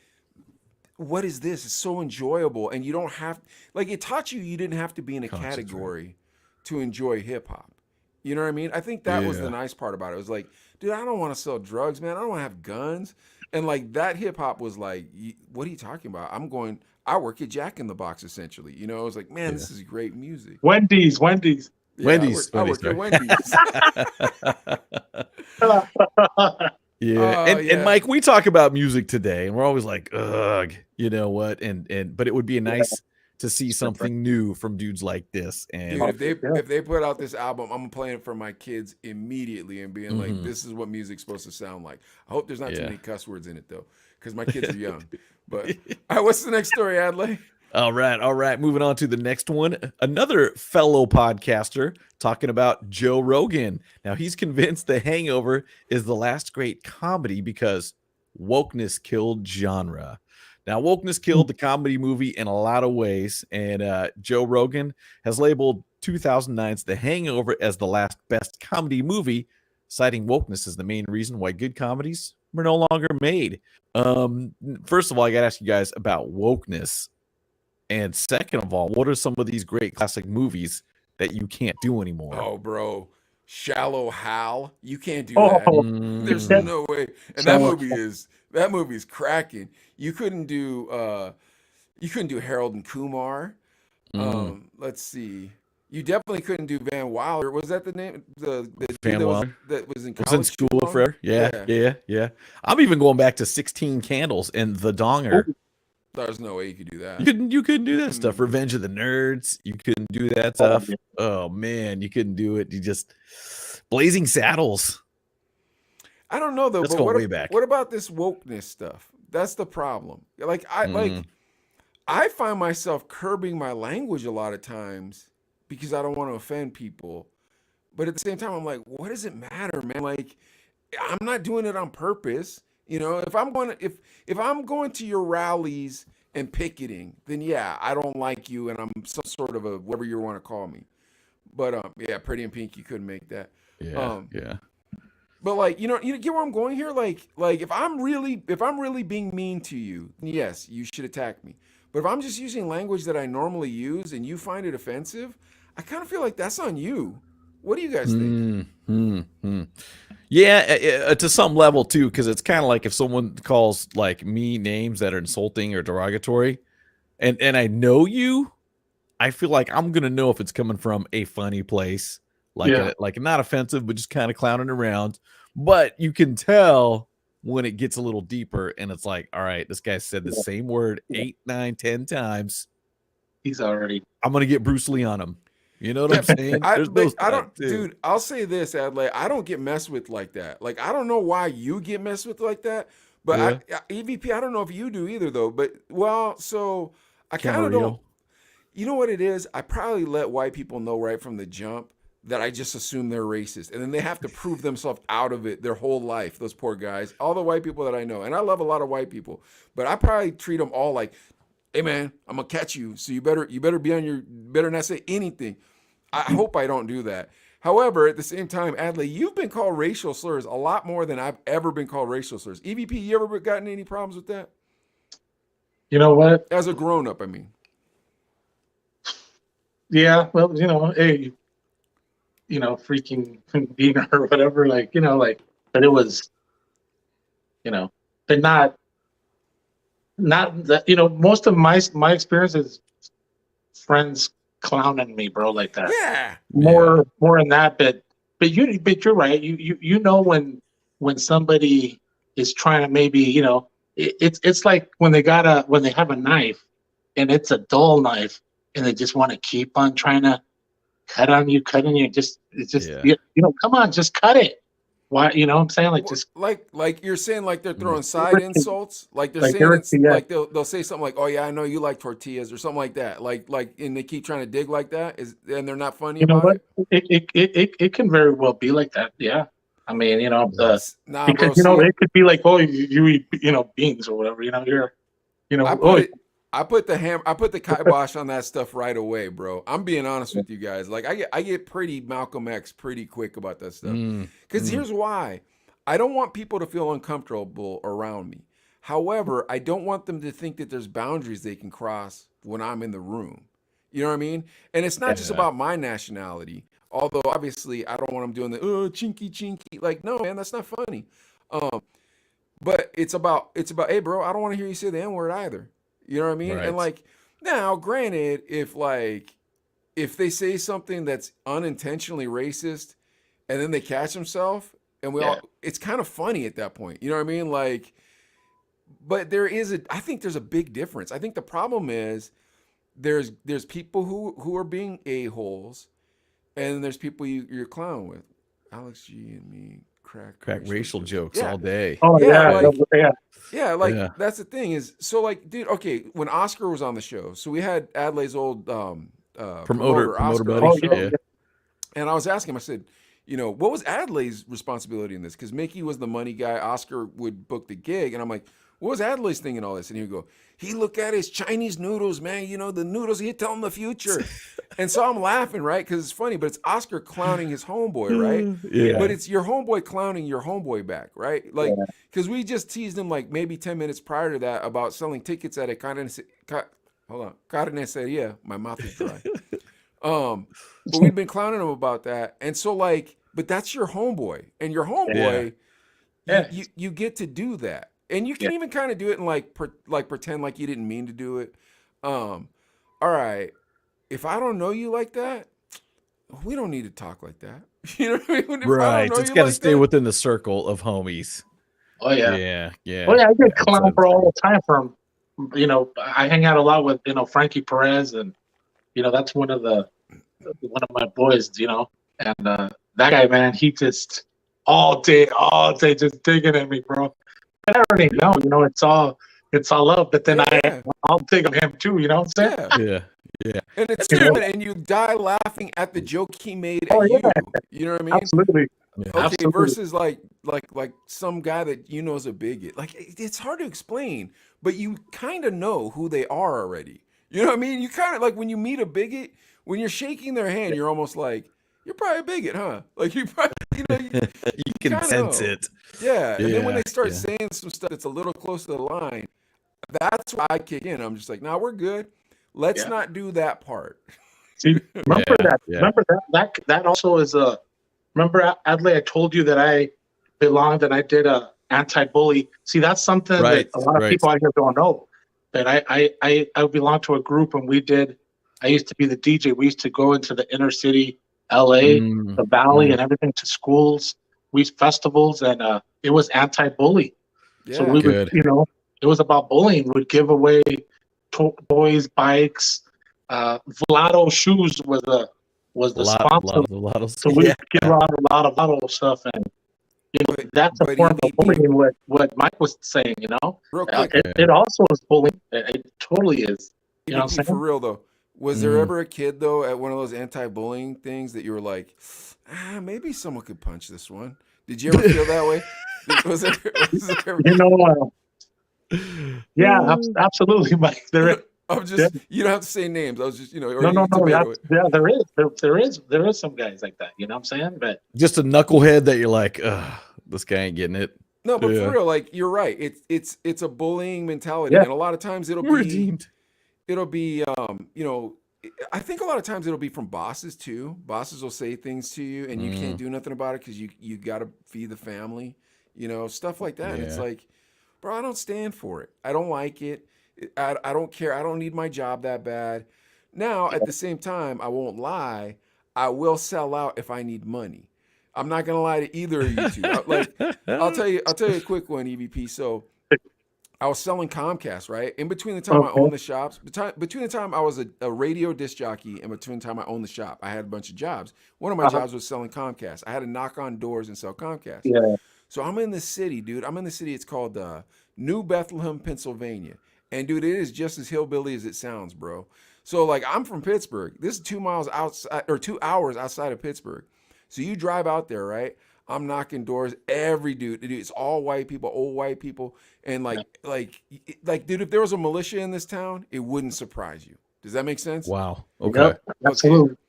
what is this? It's so enjoyable, and you don't have, like, it taught you didn't have to be in a Concentrate. category to enjoy hip hop. You know what I mean? I think that was the Yeah. nice part about it. It was like, dude, I don't want to sell drugs, man. I don't want to have guns. And like that hip hop was like, what are you talking about? I work at Jack in the Box essentially. You know, I was like, man, this is great music. Wendy's. Yeah, Wendy's, I work at sorry. Wendy's. Yeah. And Yeah. Mike, we talk about music today, and we're always like, ugh, you know what? But it would be nice to see something new from dudes like this. And Dude, if they put out this album, I'm playing it for my kids immediately and being like, this is what music's supposed to sound like. I hope there's not too many cuss words in it though, because my kids are young. But all right, what's the next story, Adley? All right. Moving on to the next one. Another fellow podcaster talking about Joe Rogan. Now, he's convinced The Hangover is the last great comedy because wokeness killed genre. Now, wokeness killed the comedy movie in a lot of ways, and Joe Rogan has labeled 2009's The Hangover as the last best comedy movie, citing wokeness as the main reason why good comedies were no longer made. First of all, I got to ask you guys about wokeness. And second of all, what are some of these great classic movies that you can't do anymore? Oh, bro, Shallow Hal, you can't do Oh, that. There's yeah. no way. And Shallow that movie is cracking. You couldn't do Harold and Kumar. Let's see. You definitely couldn't do Van Wilder. Was that the name? The dude Van Wilder? that was in Was college in school too long? forever. Yeah. I'm even going back to 16 Candles and The Donger. There's no way you could do that. You couldn't do that stuff. Revenge of the Nerds. You couldn't do that stuff. Oh man, you couldn't do it. You just Blazing Saddles. I don't know though. Let's But go way back. what about this wokeness stuff? That's the problem. Like I find myself curbing my language a lot of times because I don't want to offend people. But at the same time, I'm like, what does it matter, man? Like, I'm not doing it on purpose. You know, if I'm going to your rallies and picketing, then yeah, I don't like you, and I'm some sort of a whatever you want to call me. But yeah, Pretty in Pink, you couldn't make that. Yeah. But like, you get where I'm going here. Like if I'm really being mean to you, yes, you should attack me. But if I'm just using language that I normally use and you find it offensive, I kind of feel like that's on you. What do you guys think? Yeah, to some level too, because it's kind of like if someone calls like me names that are insulting or derogatory, and I know you, I feel like I'm gonna know if it's coming from a funny place, like not offensive, but just kind of clowning around. But you can tell when it gets a little deeper, and it's like, all right, this guy said the same word 8, 9, 10 times. He's already. I'm gonna get Bruce Lee on him. You know what I'm saying? Dude, I'll say this, Adlai, I don't get messed with like that. Like, I don't know why you get messed with like that, but EVP, I don't know if you do either though. But so I kind of don't. You know what it is? I probably let white people know right from the jump that I just assume they're racist, and then they have to prove themselves out of it their whole life. Those poor guys, all the white people that I know, and I love a lot of white people, but I probably treat them all like, hey man, I'm gonna catch you, so you better better not say anything. I hope I don't do that. However, at the same time, Adley, you've been called racial slurs a lot more than I've ever been called racial slurs. EVP, you ever gotten any problems with that? You know what? As a grown up, I mean. Yeah, well, hey, freaking beaner or whatever, but it was, but not not that, most of my experience is friends clowning me, bro, like that. Yeah. More in that, but you're right. You know when somebody is trying to maybe, it's like when they have a knife and it's a dull knife and they just want to keep on trying to cut on you, come on, just cut it. Why, you know what I'm saying? Like, just like you're saying, like they're throwing side insults, like they're like saying it's yeah. like they'll say something like, "Oh yeah, I know you like tortillas" or something like that. Like and they keep trying to dig like that. And they're not funny You know about what? it. It can very well be like that. Yeah. I mean, Nah, because bro. See, it could be like, oh, you eat, beans or whatever. I Oh, put it. I put the kibosh on that stuff right away, bro. I'm being honest with you guys. Like I get pretty Malcolm X pretty quick about that stuff. Because here's why. I don't want people to feel uncomfortable around me. However, I don't want them to think that there's boundaries they can cross when I'm in the room. You know what I mean? And it's not just about my nationality. Although obviously I don't want them doing the chinky chinky. Like, no, man, that's not funny. But it's about hey bro, I don't want to hear you say the N-word either. You know what I mean? Right. And like now, granted, if they say something that's unintentionally racist and then they catch themselves and it's kind of funny at that point. You know what I mean? Like, but I think there's a big difference. I think the problem is there's people who are being a-holes and there's people you're clowning with. Alex G and me crack racial jokes all day. Oh Yeah, yeah. That's the thing is, so like, dude, okay, when Oscar was on the show, so we had Adelaide's old promoter Oscar buddy. on the show, Yeah. and I was asking him, I said, what was Adelaide's responsibility in this? Because Mickey was the money guy, Oscar would book the gig, and I'm like, what was Adelaide's thing in all this? And he would go, he look at his Chinese noodles, man, the noodles, he'd tell him the future. And so I'm laughing, right? Because it's funny, but it's Oscar clowning his homeboy, right? Yeah. But it's your homeboy clowning your homeboy back, right? Like, because we just teased him like maybe 10 minutes prior to that about selling tickets at a carniceria. My mouth is dry. But we've been clowning him about that. And so like, but that's your homeboy. And your homeboy, you get to do that. And you can even kind of do it and like pretend like you didn't mean to do it. All right. If I don't know you like that, we don't need to talk like that. You know what I mean? Right. It's got to stay within the circle of homies. Oh yeah. Yeah. Oh yeah, I get clown for all the time from, I hang out a lot with, Frankie Perez, and that's one of my boys, and that guy, man, he just all day just digging at me, bro. And I already know, it's all love, but then I'll dig on him too, you know what I'm saying? Yeah. And it's good, and you die laughing at the joke he made at you. You know what I mean? Absolutely. Okay, Absolutely. versus like some guy that is a bigot. Like, it's hard to explain, but you kind of know who they are already. You know what I mean? You kind of like when you meet a bigot, when you're shaking their hand, you're almost like, you're probably a bigot, huh? Like you probably, you can sense it. Yeah. And then when they start saying some stuff that's a little close to the line, that's why I kick in. I'm just like, nah, we're good. Let's not do that part. See, remember that. Yeah. Remember that also is a. Remember, Adley, I told you that I belonged and I did a anti-bully. See, that's something that a lot of people out here don't know. That I belong to a group, and I used to be the DJ. We used to go into the inner city, LA, the Valley, and everything, to schools, festivals, and it was anti-bully. So we would, it was about bullying. We'd give away toys, bikes. Vlado shoes was the sponsor. So we give out a lot of Vlado stuff, and that's a form of bullying. What Mike was saying, real quick, it also is bullying. It totally is. You know what I'm saying? For real though, was there ever a kid though at one of those anti-bullying things that you were like, maybe someone could punch this one? Did you ever feel that way? Was there ever... Yeah, absolutely, Mike. I'm just you don't have to say names. I was just no. There is some guys like that. You know what I'm saying? But just a knucklehead that you're like, this guy ain't getting it. No, but for real, like you're right. It's a bullying mentality, and a lot of times it'll be I think a lot of times it'll be from bosses too. Bosses will say things to you, and you can't do nothing about it because you got to feed the family, stuff like that. And it's like, bro, I don't stand for it. I don't like it. I don't care. I don't need my job that bad. Now, at the same time, I won't lie. I will sell out if I need money. I'm not gonna lie to either of you two. I'll tell you a quick one, EVP. So I was selling Comcast, right? In between the time I owned the shops, between the time I was a radio disc jockey and between the time I owned the shop, I had a bunch of jobs. One of my jobs was selling Comcast. I had to knock on doors and sell Comcast. Yeah. So I'm in the city, dude. I'm in the city. It's called New Bethlehem, Pennsylvania. And dude, it is just as hillbilly as it sounds, bro. So like I'm from Pittsburgh. This is 2 miles outside or 2 hours outside of Pittsburgh. So you drive out there, right? I'm knocking doors. Every dude, it's all white people, old white people, and like, dude, if there was a militia in this town, it wouldn't surprise you. Does that make sense? Wow. Okay. Yep, absolutely. Okay.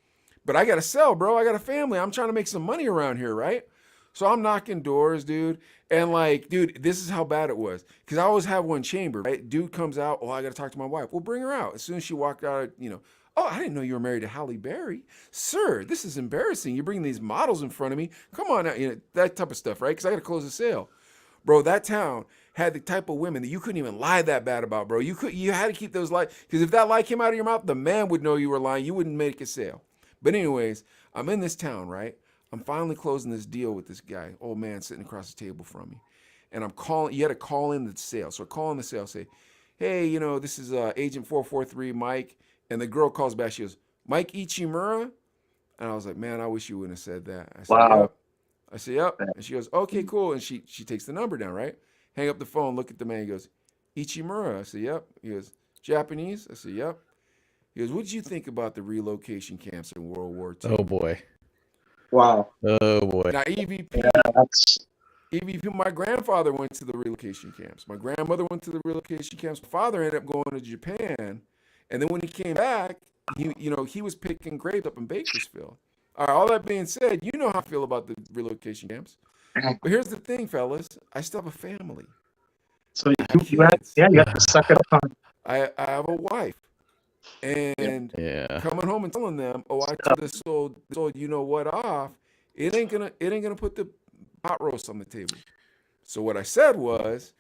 But I gotta sell, bro. I got a family. I'm trying to make some money around here, right? So I'm knocking doors, dude, and like, dude, this is how bad it was. Because I always have one chamber, right? Dude comes out. Oh, I gotta talk to my wife. Well, bring her out. As soon as she walked out, oh, I didn't know you were married to Halle Berry. Sir, this is embarrassing. You're bringing these models in front of me. Come on out, that type of stuff, right? Because I got to close the sale. Bro, that town had the type of women that you couldn't even lie that bad about, bro. You had to keep those lies. Because if that lie came out of your mouth, the man would know you were lying. You wouldn't make a sale. But anyways, I'm in this town, right? I'm finally closing this deal with this guy, old man sitting across the table from me. And I'm calling, you had to call in the sale. So I call in the sale, say, hey, this is Agent 443, Mike. And the girl calls back. She goes, Mike Ichimura? And I was like, man, I wish you wouldn't have said that. I said, Wow. yep. I said, yep. And she goes, okay, cool. And she takes the number down, right? Hang up the phone, look at the man. He goes, Ichimura? I said, yep. He goes, Japanese? I said, yep. He goes, what did you think about the relocation camps in World War II? Oh boy. Wow. Oh boy. Now, EVP, EVP, my grandfather went to the relocation camps. My grandmother went to the relocation camps. My father ended up going to Japan. And then when he came back, he was picking grapes up in Bakersfield. All right, all that being said, you know how I feel about the relocation camps. But here's the thing, fellas. I still have a family. So you have to suck it up. I have a wife. And coming home and telling them, oh, I took this old you-know-what off, it ain't gonna put the pot roast on the table. So what I said was,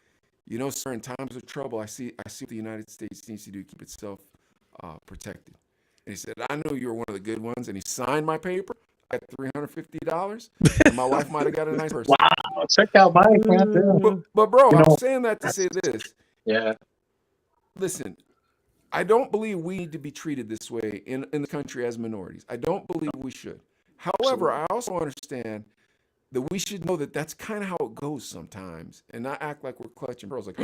sir, in times of trouble, I see what the United States needs to do to keep itself protected. And he said, I know you're one of the good ones. And he signed my paper at $350. And my wife might have got a nice person. Wow, check out Mike, man. But bro, I'm saying that to say this. Yeah. Listen, I don't believe we need to be treated this way in the country as minorities. I don't believe we should. However, I also understand that we should know that that's kind of how it goes sometimes and not act like we're clutching pearls. Like,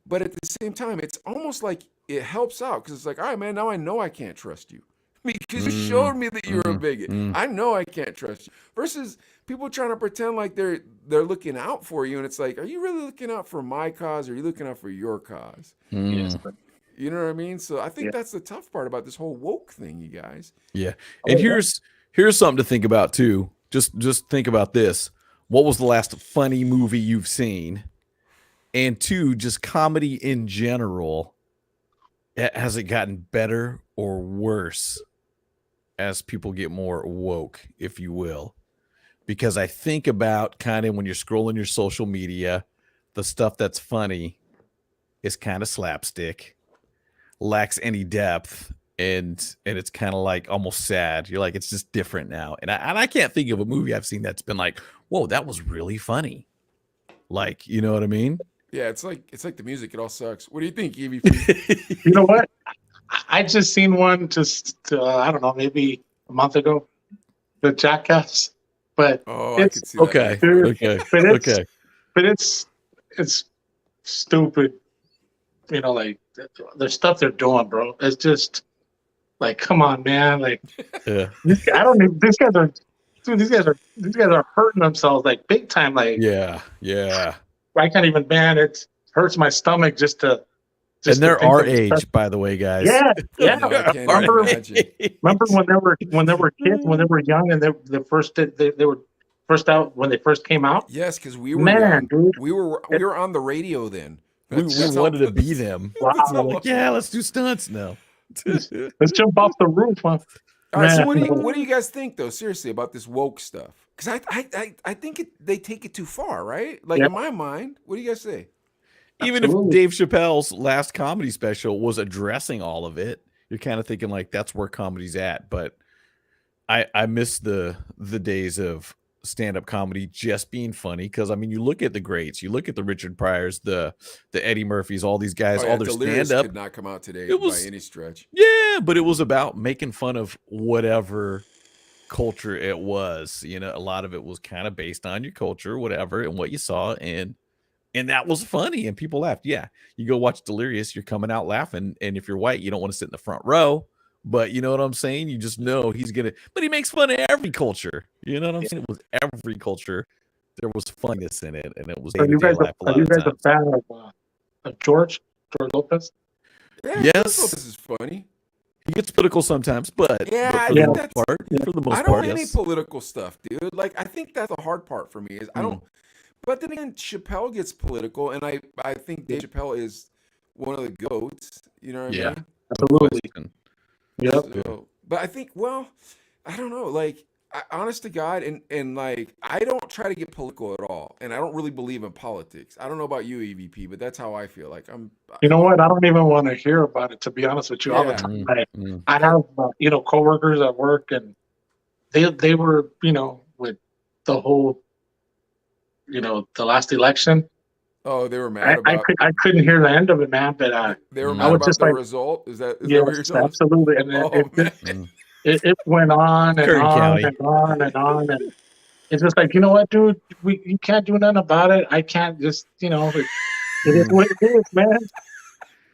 but at the same time, it's almost like it helps out because it's like, all right, man, now I know I can't trust you because you showed me that you're a bigot. I know I can't trust you. Versus people trying to pretend like they're looking out for you. And it's like, are you really looking out for my cause or are you looking out for your cause? Yes. You know what I mean? So I think that's the tough part about this whole woke thing, you guys. Yeah. And here's something to think about too. Just think about this. What was the last funny movie you've seen? And two, just comedy in general. Has it gotten better or worse as people get more woke, if you will? Because I think about kind of when you're scrolling your social media, the stuff that's funny is kind of slapstick, lacks any depth, and it's kind of like almost sad. You're like, it's just different now. And I can't think of a movie I've seen that's been like, whoa, that was really funny. Like, you know what I mean? Yeah, it's like the music. It all sucks. What do you think, EVP? You know what? I just seen one I don't know, maybe a month ago, the Jackass. But I could see that. Okay. Okay. But it's stupid. Like the stuff they're doing, bro. It's just like, come on, man. Like, I don't even. These guys are hurting themselves like big time. Like, yeah. I can't even, man. It hurts my stomach just to. And they're our age, by the way, guys. Yeah. Remember when they were kids, when they were young, and they were first out when they first came out. Yes, because we were young. Dude. We were on the radio then. We wanted to be them. Wow. So like, yeah, let's do stunts now. Let's jump off the roof, huh? All right, so Man, what do you guys think though? Seriously, about this woke stuff? Because I think they take it too far, right? Like yeah, in my mind, what do you guys say? Even if absolutely. Dave Chappelle's last comedy special was addressing all of it, you're kind of thinking like that's where comedy's at. But I miss the days of stand-up comedy just being funny, because I mean you look at the greats, you look at the Richard Pryors, the Eddie Murphys, all these guys, Oh all yeah, their Delirious stand-up. could not come out today It by was, any stretch. yeah, but it was about making fun of whatever culture it was. You know, a lot of it was kind of based on your culture, whatever, and what you saw, and that was funny, and people laughed. Yeah, you go watch Delirious, you're coming out laughing, and if you're white, you don't want to sit in the front row. But you know what I'm saying? You just know he's gonna. But he makes fun of every culture. You know what I'm Yeah. saying? It was every culture. There was funniness in it, and it was Are day to you day guys life a are lot you of guys a times. fan of George Lopez? Yeah, George Yes, Lopez is funny. he gets political sometimes, but Yeah, I for the Yeah, think most that's. part, yeah. for the I most don't part, any yes. political stuff, dude. Like I think that's the hard part for me is I Mm. don't. But then again, Chappelle gets political, and I think Dave Chappelle is one of the goats. You know what I Yeah, mean? no Absolutely. question. Yep. Yeah. So, but I think, well, I don't know. Like, honest to God, and like, I don't try to get political at all, and I don't really believe in politics. I don't know about you, EVP, but that's how I feel. Like, You know what? I don't even want to hear about it, to be honest with you, all the yeah, time. Mm, mm. I have, coworkers at work, and they were, with the whole, the last election. oh, they were mad I couldn't hear the end of it, man. But they were I mad Mm, was about just the like, result. Is that what you're yes, telling us? absolutely. And Oh man, mm. it went on and Curry on County. and on and on, and it's just like, you know what, dude, you can't do nothing about it. I can't just, it is Mm. what it is, man.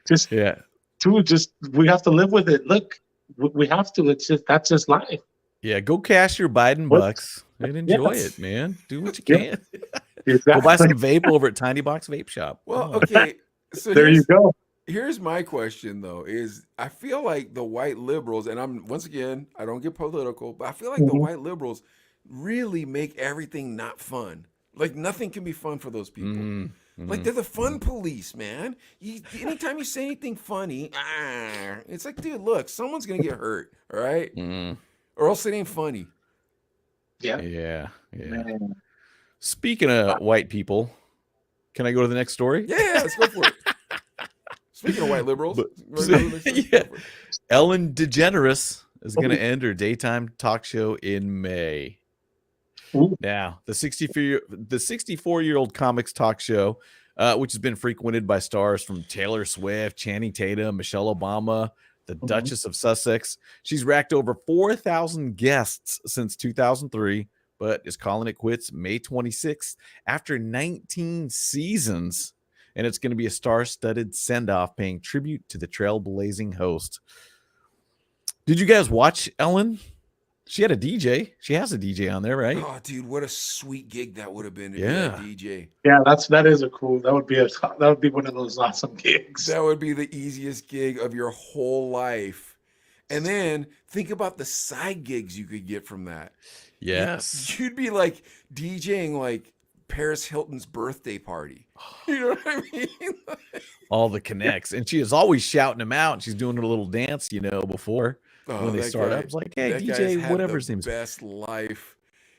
Just, Yeah. dude, just we have to live with it. Look, we have to. It's just that's just life. Yeah, go cash your Biden What? bucks and enjoy Yes. it, man. Do what you Yeah. can. Go buy Exactly. some vape over at Tiny Box Vape Shop. Come well, on. okay. So There you go. here's my question though: is I feel like the white liberals, and I'm once again, I don't get political, but I feel like the Mhm. white liberals really make everything not fun. Like nothing can be fun for those people. Mm, Like mm, they're the fun mm. police, man. Anytime you say anything funny, it's like, dude, look, someone's gonna get hurt, all right, Mm. or else it ain't funny. Yeah. Yeah, yeah. Man. Speaking of white people, can I go to the next story? Yeah, let's go for it. Speaking of white liberals, But you wanna go to the next story? yeah, Go for it. Ellen DeGeneres is going to Ooh. end her daytime talk show in May. Ooh. Now, the 64-year-old comics talk show, which has been frequented by stars from Taylor Swift, Channing Tatum, Michelle Obama, the Mhm. Duchess of Sussex. She's racked over 4,000 guests since 2003, but is calling it quits May 26th after 19 seasons. And it's going to be a star-studded send-off paying tribute to the trailblazing host. Did you guys watch Ellen? She had a DJ. She has a DJ on there, right? Oh, dude, what a sweet gig that would have been to Yeah. be that DJ. Yeah, that is a cool. That would be one of those awesome gigs. That would be the easiest gig of your whole life. And then think about the side gigs you could get from that. Yes. You'd be like DJing like Paris Hilton's birthday party. You know what I mean? All the connects. And she is always shouting them out. She's doing her little dance, before Oh, when they that start guy- up. It's like, hey, that guy's DJ, had whatever the his name is. best life.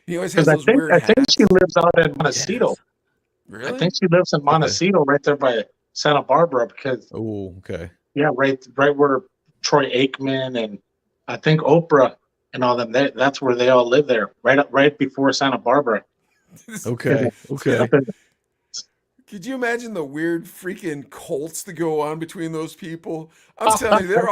He always Because has those weird I think hats. she lives out in Montecito. Yes. Really? I think she lives in Montecito, right there by Santa Barbara. Because Oh, okay. yeah, right where Troy Aikman and I think Oprah and all them. That's where they all live there, right before Santa Barbara. Okay. Okay. Up in- Could you imagine the weird freaking cults that go on between those people? I'm telling you, they're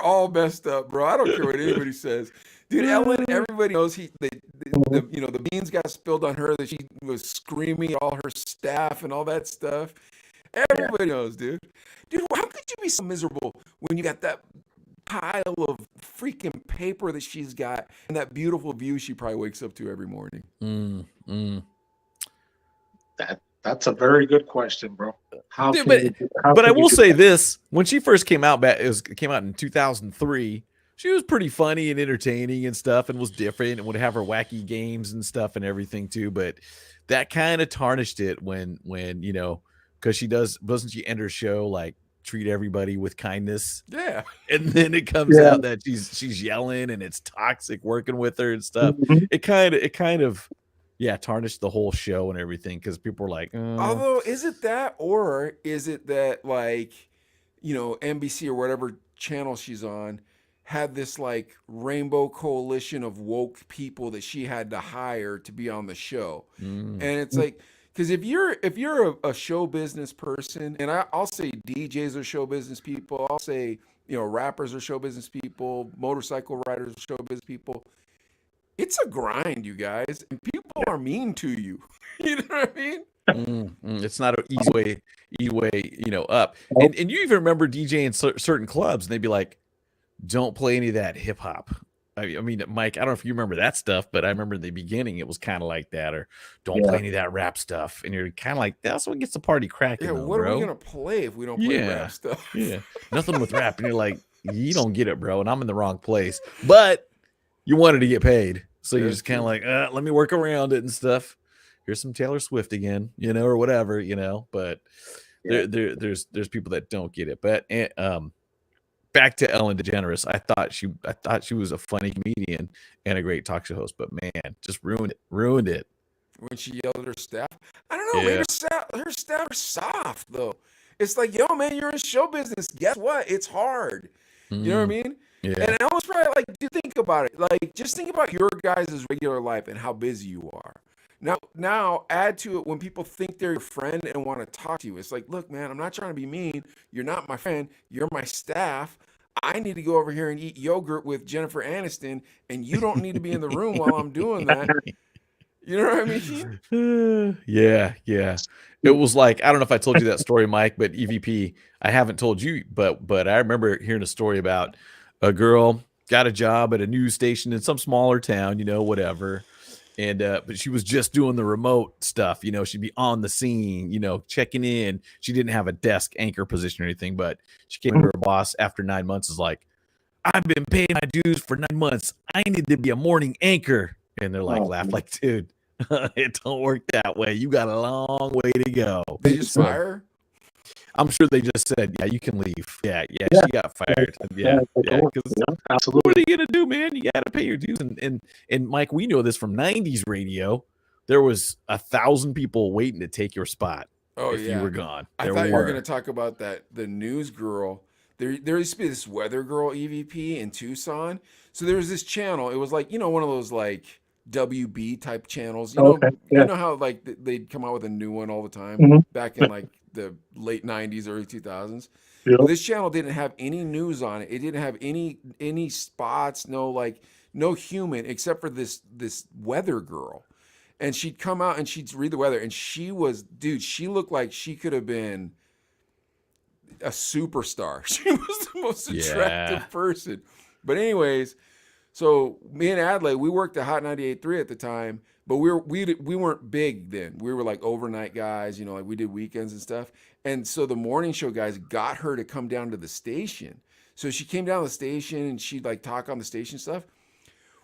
all messed up, bro. I don't care what anybody says. Dude, Ellen, everybody knows the beans got spilled on her that she was screaming at all her staff and all that stuff. Everybody knows, dude. Dude, how could you be so miserable when you got that pile of freaking paper that she's got and that beautiful view she probably wakes up to every morning? That's a very good question, bro. How Dude, can but I you will do say that? this: when she first came out, came out in 2003. She was pretty funny and entertaining and stuff, and was different, and would have her wacky games and stuff and everything too. But that kind of tarnished it when because doesn't she end her show like treat everybody with kindness. Yeah. And then it comes out that she's yelling and it's toxic working with her and stuff. Mhm. It kind of tarnished the whole show and everything because people were like, Although, is it that, or is it that, like, you know, NBC or whatever channel she's on had this like rainbow coalition of woke people that she had to hire to be on the show, and it's like, because if you're a show business person, and I'll say DJs are show business people, I'll say, you know, rappers are show business people, motorcycle riders are show business people. It's a grind, you guys, and people are mean to you. You know what I mean? It's not an easy way, you know, up. And you even remember DJing certain clubs, and they'd be like, "Don't play any of that hip hop." I mean, Mike, I don't know if you remember that stuff, but I remember in the beginning it was kind of like that, or don't play any of that rap stuff. And you're kind of like, that's what gets the party cracking. Yeah, though, what bro. are we gonna play if we don't play rap stuff? Yeah, nothing with rap, and you're like, you don't get it, bro, and I'm in the wrong place. But you wanted to get paid, so you're just kind of like, let me work around it and stuff. Here's some Taylor Swift again, you know, or whatever, you know. But there's people that don't get it. But back to Ellen DeGeneres, I thought she was a funny comedian and a great talk show host, but man, just ruined it. When she yelled at her staff, I don't know. Maybe her staff are soft though. It's like, yo, man, you're in show business. Guess what? It's hard. You know what I mean? Yeah. And I was probably like, do think about it. Like, just think about your guys' regular life and how busy you are. Now add to it when people think they're your friend and want to talk to you. It's like, look, man, I'm not trying to be mean. You're not my friend. You're my staff. I need to go over here and eat yogurt with Jennifer Aniston, and you don't need to be in the room while I'm doing that. You know what I mean? Yeah. It was like, I don't know if I told you that story, Mike, but EVP, I haven't told you, but I remember hearing a story about a girl got a job at a news station in some smaller town, you know, whatever. And but she was just doing the remote stuff, you know, she'd be on the scene, you know, checking in. She didn't have a desk anchor position or anything, but she came to her boss after 9 months, is like, I've been paying my dues for 9 months. I need to be a morning anchor. And they're like, laugh like, dude, it don't work that way. You got a long way to go. They just fire her? I'm sure they just said, yeah, you can leave. Yeah, she got fired. Yeah. Absolutely. What are you gonna do, man? You gotta pay your dues. And Mike, we know this from 90s radio. There was 1,000 people waiting to take your spot if you were gone. I thought you were gonna talk about the news girl. There used to be this weather girl EVP in Tucson. So there was this channel. It was like, you know, one of those like WB type channels. You know how like they'd come out with a new one all the time back in like the late 90s, early 2000s. Yep. Well, this channel didn't have any news on it. It didn't have any spots, no human except for this weather girl. And she'd come out and she'd read the weather, and she looked like she could have been a superstar. She was the most attractive person. But anyways, so me and Adelaide, we worked at Hot 98.3 at the time, but we weren't big then. We were like overnight guys, you know, like we did weekends and stuff. And so the morning show guys got her to come down to the station. So she came down to the station and she'd like talk on the station stuff.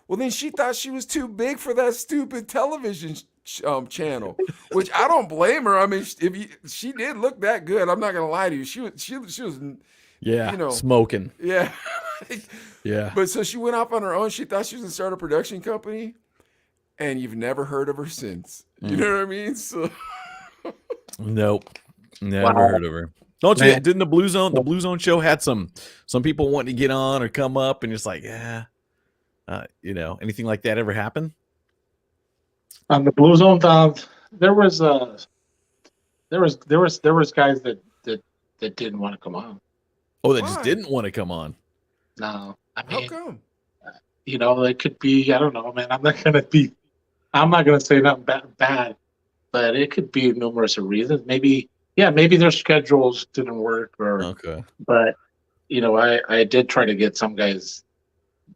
Well, then she thought she was too big for that stupid television channel, which I don't blame her. I mean, she did look that good. I'm not gonna lie to you. She was you know, smoking. Yeah. Yeah. But so she went off on her own. She thought she was gonna start a production company, and you've never heard of her since. You know what I mean? So nope. Never heard of her. Don't you? Didn't the Blue Zone show had some people wanting to get on or come up, and it's like, you know, anything like that ever happen? On the Blue Zone, there was guys that didn't want to come on. Oh, that just didn't want to come on. No, I mean, how come? You know, it could be, I don't know, man. I'm not gonna say nothing bad, but it could be numerous of reasons. Maybe their schedules didn't work, but you know, I did try to get some guys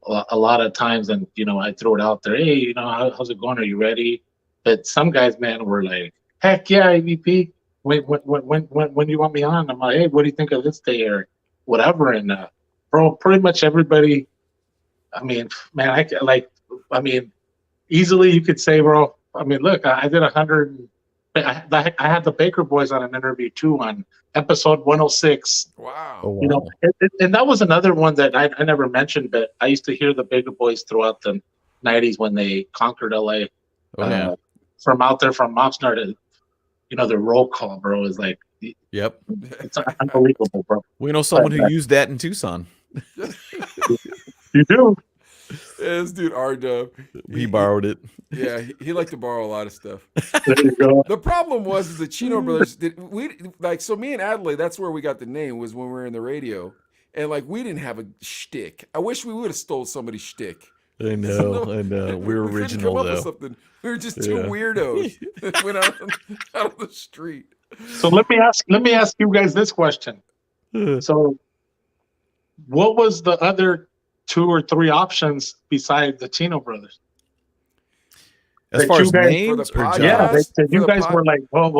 a lot of times, and you know, I throw it out there. Hey, you know, how's it going? Are you ready? But some guys, man, were like, heck yeah, EVP. When do you want me on? I'm like, hey, what do you think of this day or whatever? And bro, pretty much everybody. I mean, man, easily you could say, bro. I mean, look, I did 100 I had the Baker Boys on an interview too on episode 106. Wow. Oh, You know, wow. and that was another one that I never mentioned, but I used to hear the Baker Boys throughout the 90s when they conquered LA. Oh, yeah. From out there, from Oxnard to, the roll call, bro, is like, Yep. it's unbelievable, bro. We know someone who used that in Tucson. You do? Yeah, this dude R-Dub. He borrowed it. Yeah, he liked to borrow a lot of stuff. There you go. The problem was the Chino brothers so me and Adelaide, that's where we got the name, was when we were in the radio. And like we didn't have a shtick. I wish we would have stole somebody's shtick. I know. We're we couldn't original come up with though. something. We were just two weirdos that went out on the street. So let me ask you guys this question. So what was the other 2 or 3 options besides the Chino brothers? As That far you as guys- names For the or podcast? jobs? Yeah, For you the guys were like, well,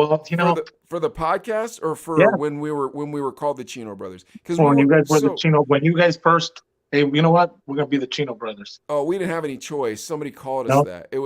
for the podcast or for Yeah. when we were called the Chino brothers? Because when you guys were the Chino, when you guys first, hey, you know what? We're gonna be the Chino brothers. Oh, we didn't have any choice. Somebody called us No. that. There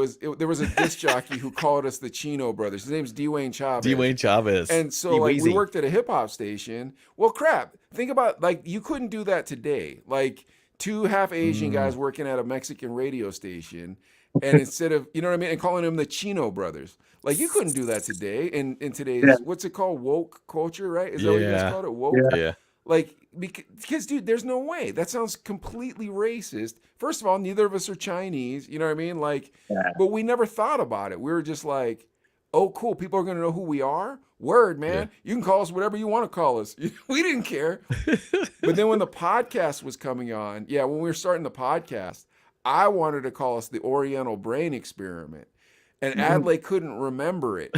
was a disc jockey who called us the Chino brothers. His name's Dwayne Chavez. Dwayne Chavez. And so like we worked at a hip hop station. Well, crap. Think about like you couldn't do that today. Like 2 half Asian guys working at a Mexican radio station, and instead of you know what I mean, and calling them the Chino brothers. Like you couldn't do that today in today's what's it called, woke culture, right? Is that what you guys called it? Woke? Yeah. Like because dude, there's no way. That sounds completely racist. First of all, neither of us are Chinese, you know what I mean? Like but we never thought about it. We were just like, oh cool, people are gonna know who we are. Word, man. You can call us whatever you want to call us. We didn't care. But then when the podcast was coming on, when we were starting the podcast, I wanted to call us the Oriental Brain Experiment. And Adlai couldn't remember it.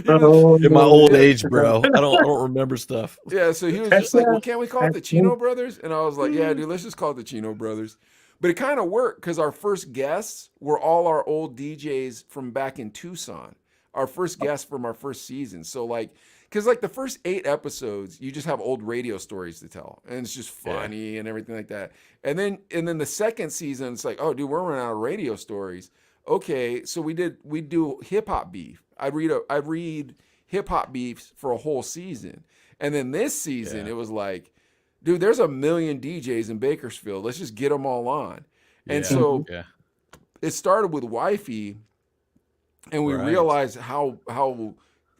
In my old age, bro, I don't remember stuff. Yeah, so he was just like, well, can't we call it the Chino brothers? And I was like, yeah, dude, let's just call it the Chino brothers. But it kind of worked because our first guests were all our old DJs from back in Tucson. Our first guests from our first season. So like, because like the first 8 episodes, you just have old radio stories to tell. And it's just funny and everything like that. And then the second season, it's like, oh, dude, we're running out of radio stories. Okay, so we do hip hop beef. I'd read hip hop beefs for a whole season. And then this season, it was like, dude, there's a million DJs in Bakersfield. Let's just get them all on. And so it started with Wifey, and we realized how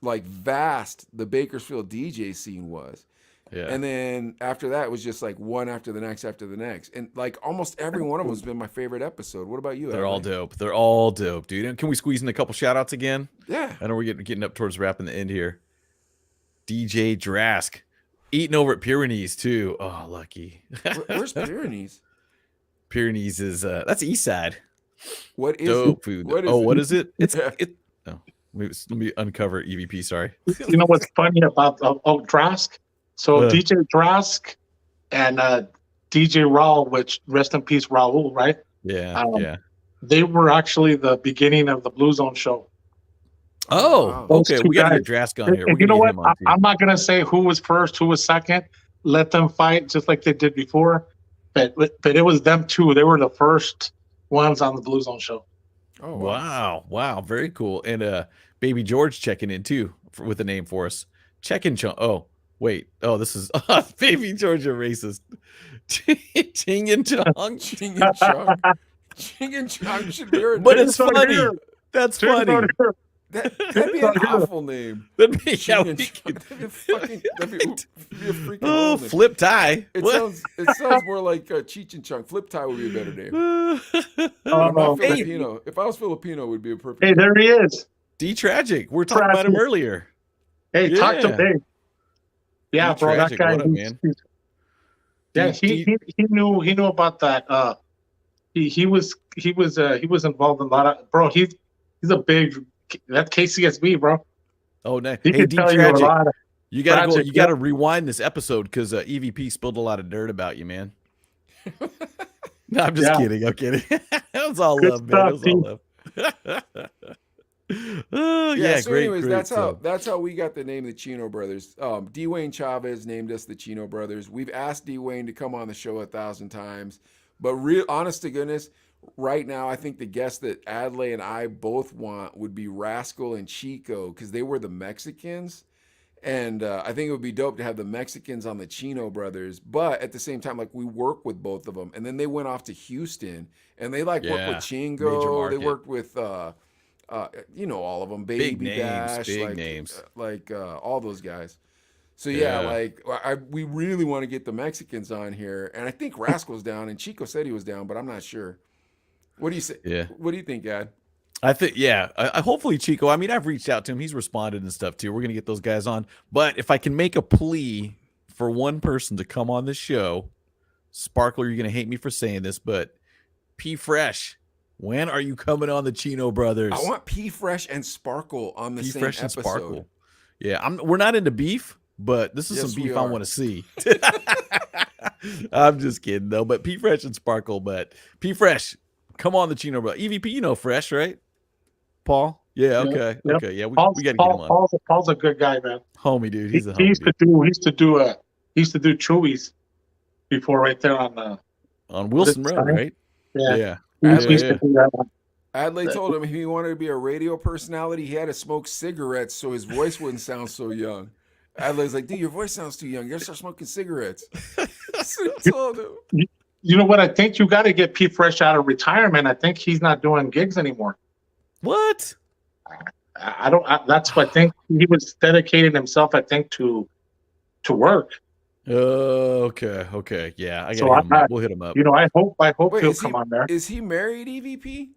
like vast the Bakersfield DJ scene was. Yeah. And then after that, it was just like one after the next after the next. And like almost every one of them has been my favorite episode. What about you? They're all dope. They're all dope, dude. And can we squeeze in a couple shout outs again? Yeah. I know we're getting up towards wrapping the end here. DJ Drask. Eating over at Pyrenees too. Oh, lucky. Where's Pyrenees? Pyrenees is that's east side. What is dope it? food? What is it? It's oh, let me uncover EVP. Sorry. You know what's funny about Drask? So DJ Drask and DJ Raul, which rest in peace Raul, right? Yeah. They were actually the beginning of the Blue Zone show. Oh, okay. We got to get Drask on here. And you know what? I'm not gonna say who was first, who was second. Let them fight just like they did before. But it was them two. They were the first ones on the Blue Zone show. Oh wow, very cool. And Baby George checking in too with a name for us. Checking Chung. Oh. Wait. Oh, this is Baby George, a racist. Ching and Chong. Ching and Chong. Ching and Chong should be her But name. it's funny. That's funny. That'd be an awful name. That'd be, That'd be a freaking oh, name. Flip Tie. It sounds more like Cheech and Chong. Flip Tie would be a better name. Filipino. If I was Filipino, it would be a perfect name. There he is. D Tragic. We're talking about him earlier. Hey, talk to me. Yeah, bro, Tragic. that guy. What up, man? He knew about that. He was involved in a lot of. Bro, he's a big. That's KCSB, bro. Oh, nice. He can tell you a lot. You gotta go. You gotta rewind this episode because EVP spilled a lot of dirt about you, man. No, I'm just kidding. I'm kidding. That was all love, man. That was all love. Oh yeah, so great. anyways, great that's how we got the name the Chino Brothers. Dwayne Chavez named us the Chino Brothers. We've asked Dwayne to come on the show 1,000 times, but honest to goodness, right now, I think the guests that Adley and I both want would be Rascal and Chico because they were the Mexicans. And I think it would be dope to have the Mexicans on the Chino brothers, but at the same time, like we work with both of them. And then they went off to Houston, and they like work with Major Chingo. They market. worked with, all of them, Big Baby names, Dash, big names. all those guys. So Yeah. like we really want to get the Mexicans on here, and I think Rascal's down, and Chico said he was down, but I'm not sure. What do you say? Yeah. What do you think, Ad? I think, yeah. Hopefully, Chico. I mean, I've reached out to him. He's responded and stuff too. We're gonna get those guys on. But if I can make a plea for one person to come on this show, Sparkler, you're gonna hate me for saying this, but P Fresh, when are you coming on the Chino brothers? I want P Fresh and Sparkle on the P same Fresh and episode. Sparkle. Yeah, we're not into beef, but this is Yes, some we beef I are. want to see. I'm just kidding though. But P Fresh and Sparkle, but P Fresh, come on the Chino bro. EVP, you know Fresh, right? Paul? Yeah, okay. Yep. Okay. Yeah, we Paul's, got to get him on. Paul's a good guy, man. Homie, dude. He's a He homie. used to do Chewies before right there on On Wilson This Road, time? right? yeah. Yeah. He used to do that one. Adley told him if he wanted to be a radio personality, he had to smoke cigarettes so his voice wouldn't sound so young. Adley's like, dude, your voice sounds too young. You gotta start smoking cigarettes. That's what he told him. You know what? I think you got to get P Fresh out of retirement. I think he's not doing gigs anymore. What? I don't. That's what I think. He was dedicating himself, I think, to work. Okay. Okay. Yeah. I So got him I- up. We'll hit him up. You know, I hope Wait, he'll is come on there. Is he married, EVP?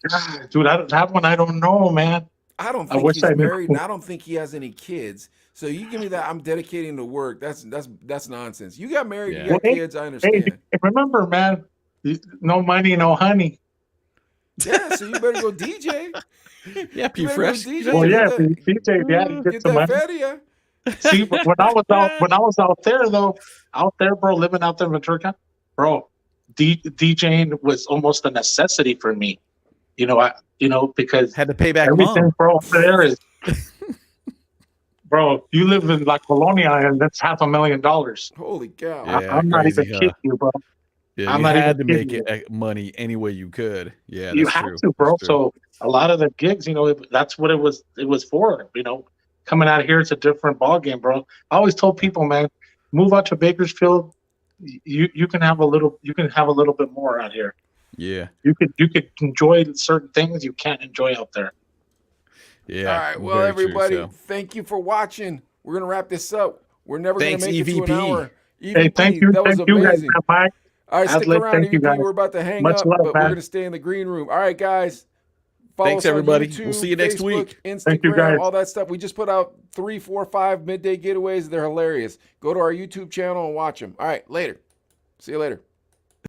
God, dude, that one I don't know, man. I don't I think wish he's I knew. married, and I don't think he has any kids. So you give me that I'm dedicating to work. That's nonsense. You got married, Yeah. you got Well, kids, I Hey, understand. remember, man? No money, no honey. Yeah, so you better go DJ. Yeah, P You better Fresh. go DJ. Well, yeah, Get that- DJ, yeah, get get some that money. feria. See, when I was out there, bro, living out there in Ventura, bro, DJing was almost a necessity for me. Because Had to pay back everything, mom. bro, over there is, bro. You live in La Colonia, and that's $500,000. Holy cow. Yeah. I'm not crazy, even huh? kidding you, bro. Yeah, I'm you not had to even make kidding it money any way you could. Yeah, You that's have true. to, bro. That's true. So a lot of the gigs, that's what it was. It was for, coming out here, it's a different ball game, bro. I always told people, man, move out to Bakersfield. You can have a little bit more out here. Yeah. You could enjoy certain things you can't enjoy out there. Yeah. All right. Well, very true, everybody, so. thank you for watching. We're gonna wrap this up. We're never gonna Thanks, make it to an EVP. hour. Hey, thank you, That was thank you guys, amazing. Mike. All right, stick Adley, around, thank you, EVP. guys. We're about to hang Much up, love, but we're man. gonna stay in the green room. All right, guys. Follow Thanks, us on everybody. YouTube, We'll see you next Facebook, week. Instagram, Thank you, guys. all that stuff. We just put out 3, 4, 5 midday getaways. They're hilarious. Go to our YouTube channel and watch them. All right, later. See you later.